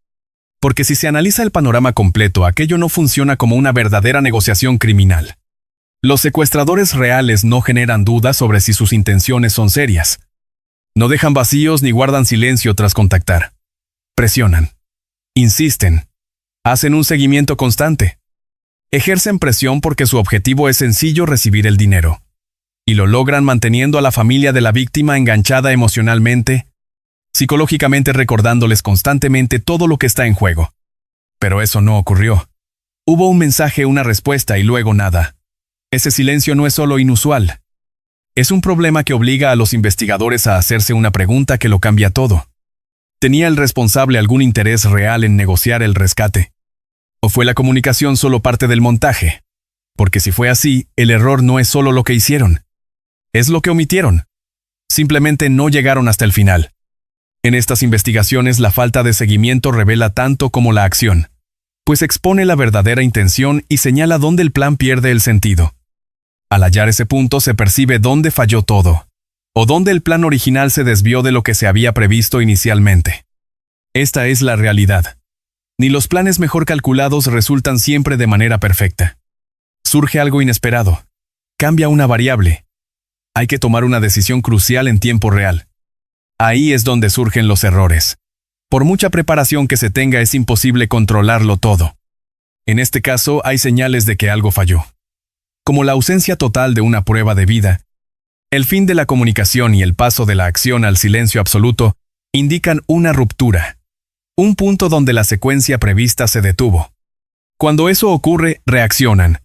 Porque si se analiza el panorama completo, aquello no funciona como una verdadera negociación criminal. Los secuestradores reales no generan dudas sobre si sus intenciones son serias. No dejan vacíos ni guardan silencio tras contactar. Presionan. Insisten. Hacen un seguimiento constante. Ejercen presión porque su objetivo es sencillo: recibir el dinero. Y lo logran manteniendo a la familia de la víctima enganchada emocionalmente, psicológicamente, recordándoles constantemente todo lo que está en juego. Pero eso no ocurrió. Hubo un mensaje, una respuesta y luego nada. Ese silencio no es solo inusual. Es un problema que obliga a los investigadores a hacerse una pregunta que lo cambia todo. ¿Tenía el responsable algún interés real en negociar el rescate? ¿O fue la comunicación solo parte del montaje? Porque si fue así, el error no es solo lo que hicieron. Es lo que omitieron. Simplemente no llegaron hasta el final. En estas investigaciones, la falta de seguimiento revela tanto como la acción, pues expone la verdadera intención y señala dónde el plan pierde el sentido. Al hallar ese punto se percibe dónde falló todo, o dónde el plan original se desvió de lo que se había previsto inicialmente. Esta es la realidad. Ni los planes mejor calculados resultan siempre de manera perfecta. Surge algo inesperado. Cambia una variable. Hay que tomar una decisión crucial en tiempo real. Ahí es donde surgen los errores. Por mucha preparación que se tenga, es imposible controlarlo todo. En este caso, hay señales de que algo falló. Como la ausencia total de una prueba de vida, el fin de la comunicación y el paso de la acción al silencio absoluto indican una ruptura. Un punto donde la secuencia prevista se detuvo. Cuando eso ocurre, reaccionan.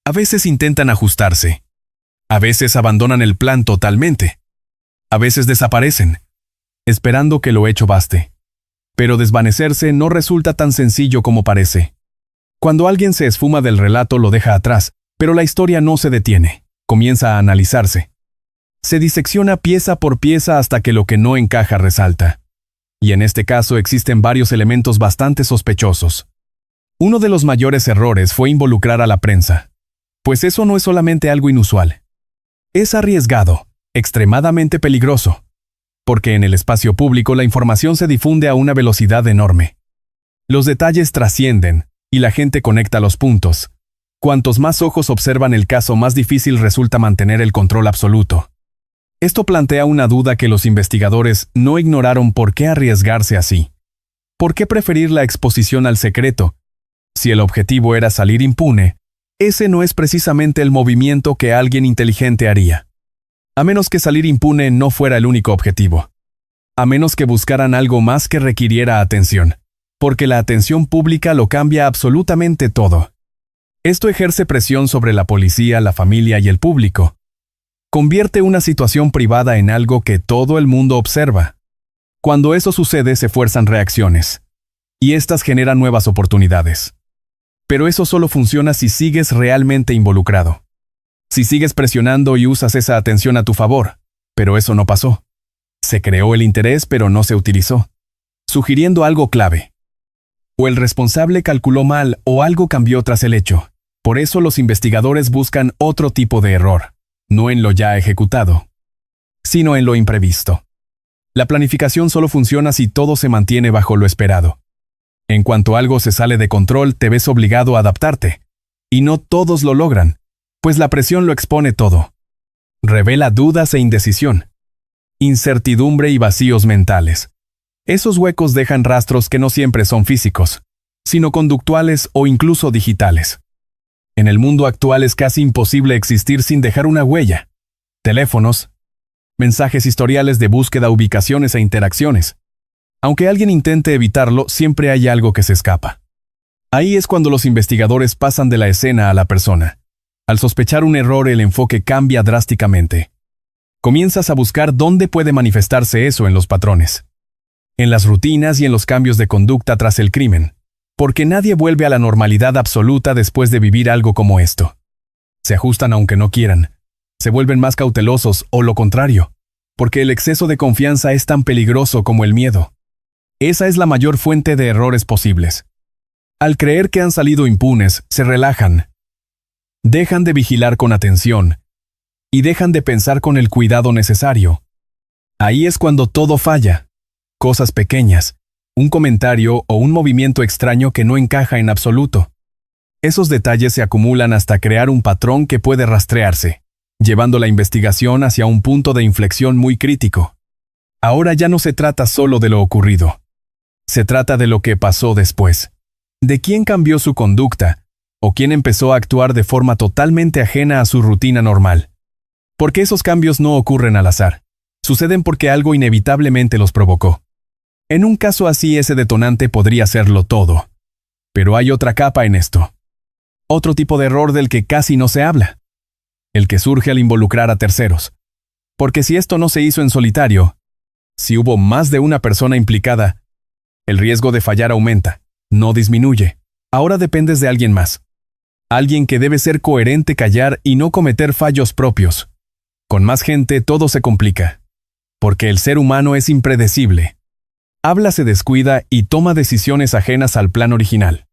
A veces intentan ajustarse. A veces abandonan el plan totalmente. A veces desaparecen, esperando que lo hecho baste. Pero desvanecerse no resulta tan sencillo como parece. Cuando alguien se esfuma del relato, lo deja atrás, pero la historia no se detiene, comienza a analizarse. Se disecciona pieza por pieza hasta que lo que no encaja resalta. Y en este caso existen varios elementos bastante sospechosos. Uno de los mayores errores fue involucrar a la prensa, pues eso no es solamente algo inusual. Es arriesgado, extremadamente peligroso, porque en el espacio público la información se difunde a una velocidad enorme. Los detalles trascienden, y la gente conecta los puntos. Cuantos más ojos observan el caso, más difícil resulta mantener el control absoluto. Esto plantea una duda que los investigadores no ignoraron: ¿por qué arriesgarse así? ¿Por qué preferir la exposición al secreto? Si el objetivo era salir impune, ese no es precisamente el movimiento que alguien inteligente haría. A menos que salir impune no fuera el único objetivo. A menos que buscaran algo más que requiriera atención, porque la atención pública lo cambia absolutamente todo. Esto ejerce presión sobre la policía, la familia y el público. Convierte una situación privada en algo que todo el mundo observa. Cuando eso sucede, se fuerzan reacciones, y estas generan nuevas oportunidades. Pero eso solo funciona si sigues realmente involucrado. Si sigues presionando y usas esa atención a tu favor. Pero eso no pasó. Se creó el interés, pero no se utilizó, sugiriendo algo clave. O el responsable calculó mal, o algo cambió tras el hecho. Por eso los investigadores buscan otro tipo de error, no en lo ya ejecutado, sino en lo imprevisto. La planificación solo funciona si todo se mantiene bajo lo esperado. En cuanto algo se sale de control, te ves obligado a adaptarte. Y no todos lo logran, pues la presión lo expone todo. Revela dudas e indecisión, incertidumbre y vacíos mentales. Esos huecos dejan rastros que no siempre son físicos, sino conductuales o incluso digitales. En el mundo actual es casi imposible existir sin dejar una huella. Teléfonos, mensajes historiales de búsqueda, ubicaciones e interacciones. Aunque alguien intente evitarlo, siempre hay algo que se escapa. Ahí es cuando los investigadores pasan de la escena a la persona. Al sospechar un error, el enfoque cambia drásticamente. Comienzas a buscar dónde puede manifestarse eso en los patrones, en las rutinas y en los cambios de conducta tras el crimen, porque nadie vuelve a la normalidad absoluta después de vivir algo como esto. Se ajustan aunque no quieran, se vuelven más cautelosos o lo contrario, porque el exceso de confianza es tan peligroso como el miedo. Esa es la mayor fuente de errores posibles. Al creer que han salido impunes, se relajan, dejan de vigilar con atención y dejan de pensar con el cuidado necesario. Ahí es cuando todo falla. Cosas pequeñas, un comentario o un movimiento extraño que no encaja en absoluto. Esos detalles se acumulan hasta crear un patrón que puede rastrearse, llevando la investigación hacia un punto de inflexión muy crítico. Ahora ya no se trata solo de lo ocurrido. Se trata de lo que pasó después, de quién cambió su conducta, o quién empezó a actuar de forma totalmente ajena a su rutina normal. Porque esos cambios no ocurren al azar, suceden porque algo inevitablemente los provocó. En un caso así, ese detonante podría serlo todo. Pero hay otra capa en esto. Otro tipo de error del que casi no se habla. El que surge al involucrar a terceros. Porque si esto no se hizo en solitario, si hubo más de una persona implicada, el riesgo de fallar aumenta, no disminuye. Ahora dependes de alguien más. Alguien que debe ser coherente, callar y no cometer fallos propios. Con más gente todo se complica. Porque el ser humano es impredecible. Habla, se descuida y toma decisiones ajenas al plan original.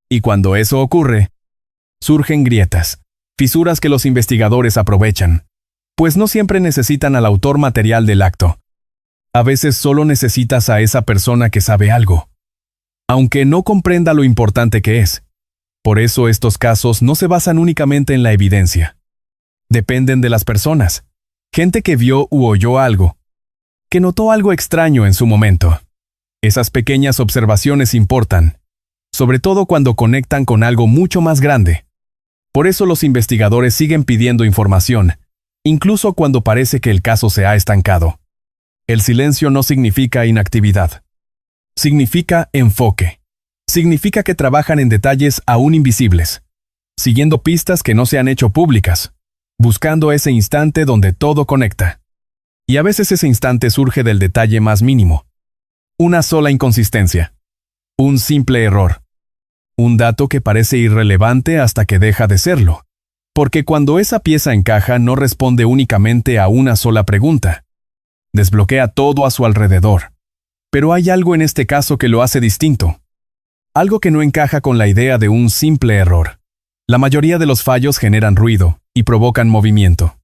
Y cuando eso ocurre, surgen grietas, fisuras que los investigadores aprovechan, pues no siempre necesitan al autor material del acto. A veces solo necesitas a esa persona que sabe algo, aunque no comprenda lo importante que es. Por eso estos casos no se basan únicamente en la evidencia. Dependen de las personas, gente que vio u oyó algo, que notó algo extraño en su momento. Esas pequeñas observaciones importan, sobre todo cuando conectan con algo mucho más grande. Por eso los investigadores siguen pidiendo información, incluso cuando parece que el caso se ha estancado. El silencio no significa inactividad. Significa enfoque. Significa que trabajan en detalles aún invisibles, siguiendo pistas que no se han hecho públicas, buscando ese instante donde todo conecta. Y a veces ese instante surge del detalle más mínimo. Una sola inconsistencia. Un simple error. Un dato que parece irrelevante hasta que deja de serlo. Porque cuando esa pieza encaja no responde únicamente a una sola pregunta. Desbloquea todo a su alrededor. Pero hay algo en este caso que lo hace distinto. Algo que no encaja con la idea de un simple error. La mayoría de los fallos generan ruido y provocan movimiento.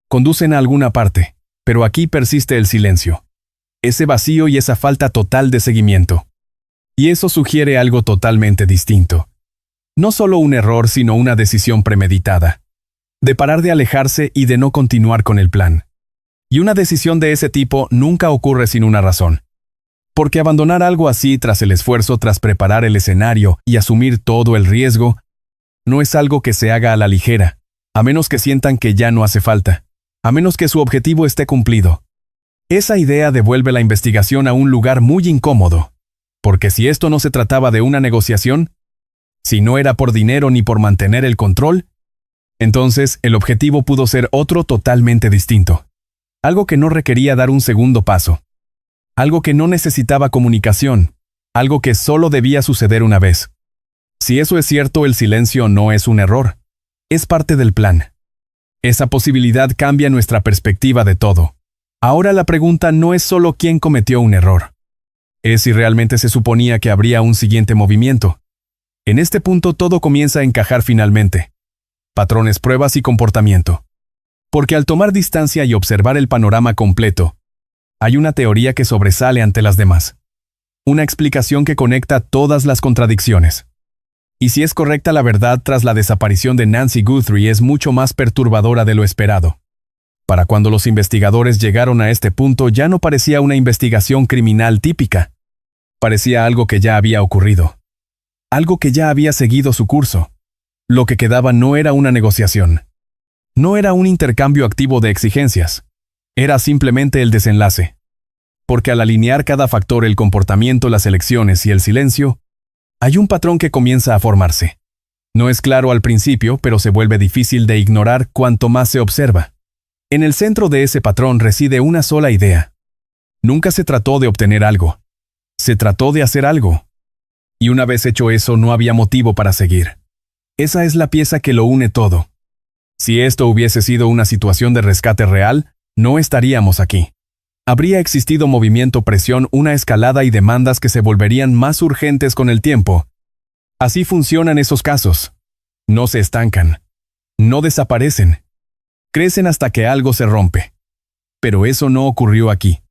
Conducen a alguna parte, pero aquí persiste el silencio. Ese vacío y esa falta total de seguimiento. Y eso sugiere algo totalmente distinto. No solo un error, sino una decisión premeditada. De parar de alejarse y de no continuar con el plan. Y una decisión de ese tipo nunca ocurre sin una razón. Porque abandonar algo así tras el esfuerzo, tras preparar el escenario y asumir todo el riesgo, no es algo que se haga a la ligera, a menos que sientan que ya no hace falta, a menos que su objetivo esté cumplido. Esa idea devuelve la investigación a un lugar muy incómodo, porque si esto no se trataba de una negociación, si no era por dinero ni por mantener el control, entonces el objetivo pudo ser otro totalmente distinto. Algo que no requería dar un segundo paso. Algo que no necesitaba comunicación. Algo que solo debía suceder una vez. Si eso es cierto, el silencio no es un error. Es parte del plan. Esa posibilidad cambia nuestra perspectiva de todo. Ahora la pregunta no es solo quién cometió un error. Es si realmente se suponía que habría un siguiente movimiento. En este punto todo comienza a encajar finalmente. Patrones, pruebas y comportamiento. Porque al tomar distancia y observar el panorama completo, hay una teoría que sobresale ante las demás. Una explicación que conecta todas las contradicciones. Y si es correcta, la verdad tras la desaparición de Nancy Guthrie es mucho más perturbadora de lo esperado. Para cuando los investigadores llegaron a este punto ya no parecía una investigación criminal típica. Parecía algo que ya había ocurrido. Algo que ya había seguido su curso. Lo que quedaba no era una negociación. No era un intercambio activo de exigencias. Era simplemente el desenlace. Porque al alinear cada factor, el comportamiento, las elecciones y el silencio, hay un patrón que comienza a formarse. No es claro al principio, pero se vuelve difícil de ignorar cuanto más se observa. En el centro de ese patrón reside una sola idea. Nunca se trató de obtener algo. Se trató de hacer algo. Y una vez hecho eso, no había motivo para seguir. Esa es la pieza que lo une todo. Si esto hubiese sido una situación de rescate real, no estaríamos aquí. Habría existido movimiento, presión, una escalada y demandas que se volverían más urgentes con el tiempo. Así funcionan esos casos. No se estancan. No desaparecen. Crecen hasta que algo se rompe. Pero eso no ocurrió aquí.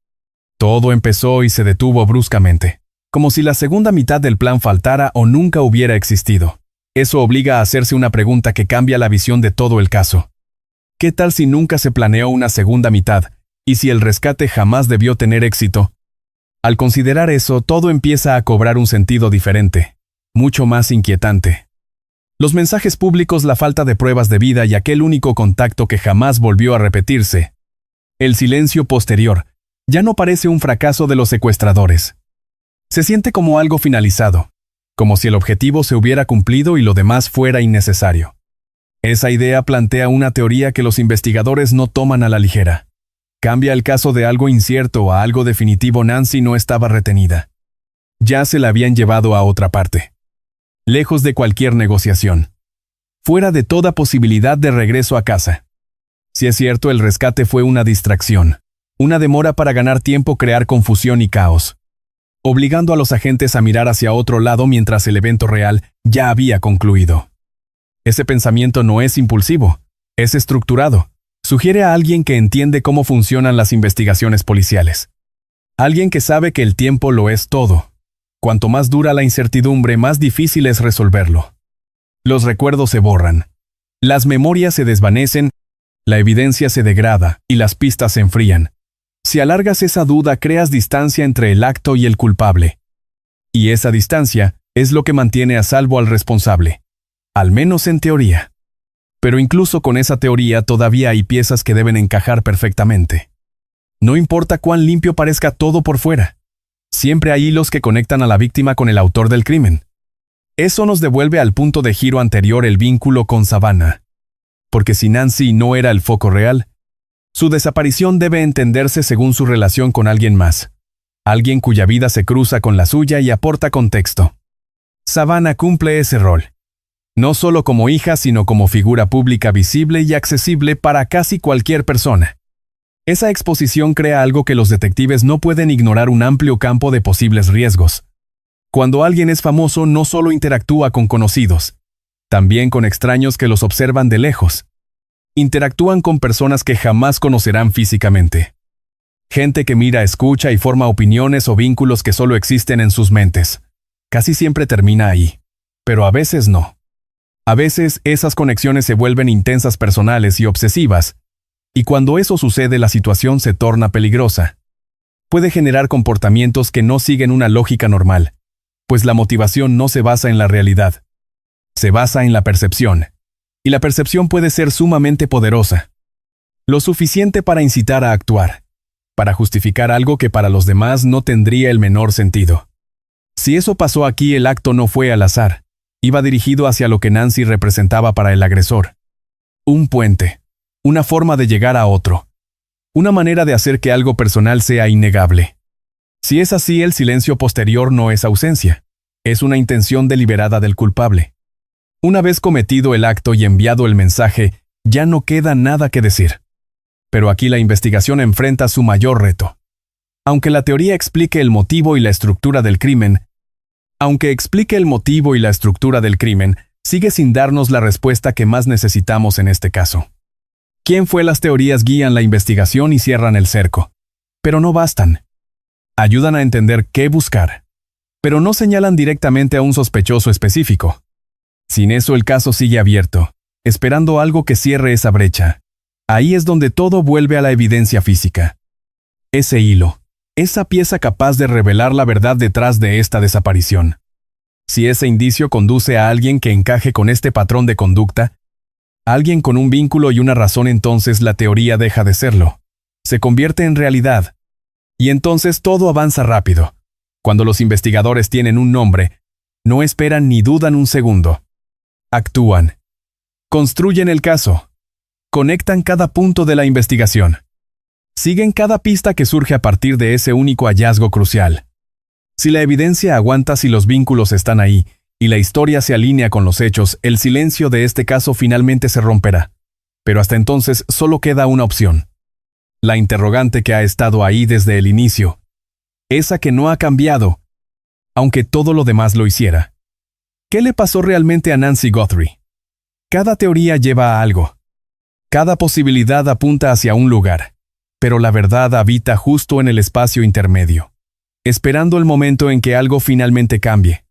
Todo empezó y se detuvo bruscamente, como si la segunda mitad del plan faltara o nunca hubiera existido. Eso obliga a hacerse una pregunta que cambia la visión de todo el caso. ¿Qué tal si nunca se planeó una segunda mitad, y si el rescate jamás debió tener éxito? Al considerar eso, todo empieza a cobrar un sentido diferente, mucho más inquietante. Los mensajes públicos, la falta de pruebas de vida y aquel único contacto que jamás volvió a repetirse. El silencio posterior ya no parece un fracaso de los secuestradores. Se siente como algo finalizado, como si el objetivo se hubiera cumplido y lo demás fuera innecesario. Esa idea plantea una teoría que los investigadores no toman a la ligera. Cambia el caso de algo incierto a algo definitivo. Nancy no estaba retenida. Ya se la habían llevado a otra parte. Lejos de cualquier negociación. Fuera de toda posibilidad de regreso a casa. Si es cierto, el rescate fue una distracción. Una demora para ganar tiempo, crear confusión y caos. Obligando a los agentes a mirar hacia otro lado mientras el evento real ya había concluido. Ese pensamiento no es impulsivo, es estructurado. Sugiere a alguien que entiende cómo funcionan las investigaciones policiales. Alguien que sabe que el tiempo lo es todo. Cuanto más dura la incertidumbre, más difícil es resolverlo. Los recuerdos se borran. Las memorias se desvanecen, la evidencia se degrada y las pistas se enfrían. Si alargas esa duda, creas distancia entre el acto y el culpable. Y esa distancia es lo que mantiene a salvo al responsable. Al menos en teoría. Pero incluso con esa teoría todavía hay piezas que deben encajar perfectamente. No importa cuán limpio parezca todo por fuera. Siempre hay hilos que conectan a la víctima con el autor del crimen. Eso nos devuelve al punto de giro anterior, el vínculo con Savannah. Porque si Nancy no era el foco real, su desaparición debe entenderse según su relación con alguien más. Alguien cuya vida se cruza con la suya y aporta contexto. Savannah cumple ese rol. No solo como hija, sino como figura pública visible y accesible para casi cualquier persona. Esa exposición crea algo que los detectives no pueden ignorar: un amplio campo de posibles riesgos. Cuando alguien es famoso, no solo interactúa con conocidos, también con extraños que los observan de lejos. Interactúan con personas que jamás conocerán físicamente. Gente que mira, escucha y forma opiniones o vínculos que solo existen en sus mentes. Casi siempre termina ahí. Pero a veces no. A veces esas conexiones se vuelven intensas, personales y obsesivas. Y cuando eso sucede, la situación se torna peligrosa. Puede generar comportamientos que no siguen una lógica normal, pues la motivación no se basa en la realidad. Se basa en la percepción. Y la percepción puede ser sumamente poderosa. Lo suficiente para incitar a actuar, para justificar algo que para los demás no tendría el menor sentido. Si eso pasó aquí, el acto no fue al azar. Iba dirigido hacia lo que Nancy representaba para el agresor. Un puente. Una forma de llegar a otro. Una manera de hacer que algo personal sea innegable. Si es así, el silencio posterior no es ausencia. Es una intención deliberada del culpable. Una vez cometido el acto y enviado el mensaje, ya no queda nada que decir. Pero aquí la investigación enfrenta su mayor reto. Aunque la teoría explique el motivo y la estructura del crimen, Aunque explique el motivo y la estructura del crimen, sigue sin darnos la respuesta que más necesitamos en este caso. ¿Quién fue? Las teorías guían la investigación y cierran el cerco. Pero no bastan. Ayudan a entender qué buscar, pero no señalan directamente a un sospechoso específico. Sin eso el caso sigue abierto, esperando algo que cierre esa brecha. Ahí es donde todo vuelve a la evidencia física. Ese hilo, esa pieza capaz de revelar la verdad detrás de esta desaparición. Si ese indicio conduce a alguien que encaje con este patrón de conducta, alguien con un vínculo y una razón, entonces la teoría deja de serlo. Se convierte en realidad. Y entonces todo avanza rápido. Cuando los investigadores tienen un nombre, no esperan ni dudan un segundo. Actúan. Construyen el caso. Conectan cada punto de la investigación. Siguen cada pista que surge a partir de ese único hallazgo crucial. Si la evidencia aguanta, si los vínculos están ahí, y la historia se alinea con los hechos, el silencio de este caso finalmente se romperá. Pero hasta entonces solo queda una opción. La interrogante que ha estado ahí desde el inicio. Esa que no ha cambiado, aunque todo lo demás lo hiciera. ¿Qué le pasó realmente a Nancy Guthrie? Cada teoría lleva a algo. Cada posibilidad apunta hacia un lugar. Pero la verdad habita justo en el espacio intermedio, esperando el momento en que algo finalmente cambie.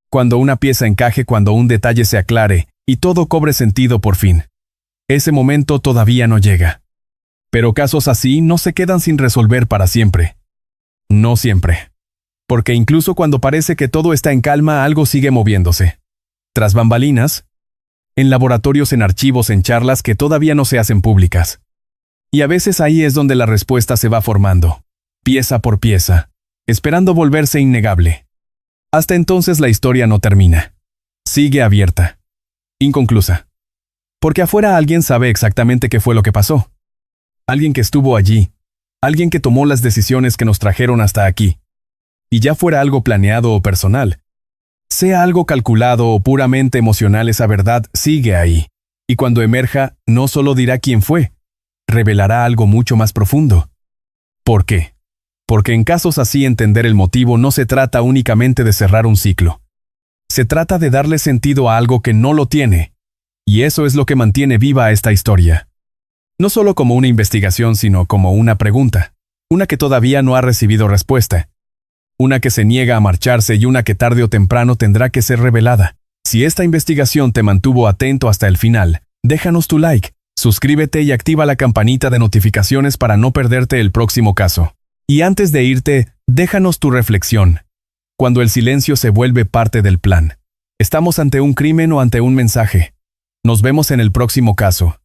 Cuando una pieza encaje, cuando un detalle se aclare y todo cobre sentido por fin. Ese momento todavía no llega. Pero casos así no se quedan sin resolver para siempre. No siempre. Porque incluso cuando parece que todo está en calma, algo sigue moviéndose. Tras bambalinas, en laboratorios, en archivos, en charlas que todavía no se hacen públicas. Y a veces ahí es donde la respuesta se va formando, pieza por pieza, esperando volverse innegable. Hasta entonces la historia no termina. Sigue abierta. Inconclusa. Porque afuera alguien sabe exactamente qué fue lo que pasó. Alguien que estuvo allí. Alguien que tomó las decisiones que nos trajeron hasta aquí. Y ya fuera algo planeado o personal, sea algo calculado o puramente emocional, esa verdad sigue ahí. Y cuando emerja, no solo dirá quién fue, revelará algo mucho más profundo. ¿Por qué? Porque en casos así entender el motivo no se trata únicamente de cerrar un ciclo. Se trata de darle sentido a algo que no lo tiene. Y eso es lo que mantiene viva esta historia. No solo como una investigación, sino como una pregunta. Una que todavía no ha recibido respuesta. Una que se niega a marcharse y una que tarde o temprano tendrá que ser revelada. Si esta investigación te mantuvo atento hasta el final, déjanos tu like, suscríbete y activa la campanita de notificaciones para no perderte el próximo caso. Y antes de irte, déjanos tu reflexión. Cuando el silencio se vuelve parte del plan, ¿estamos ante un crimen o ante un mensaje? Nos vemos en el próximo caso.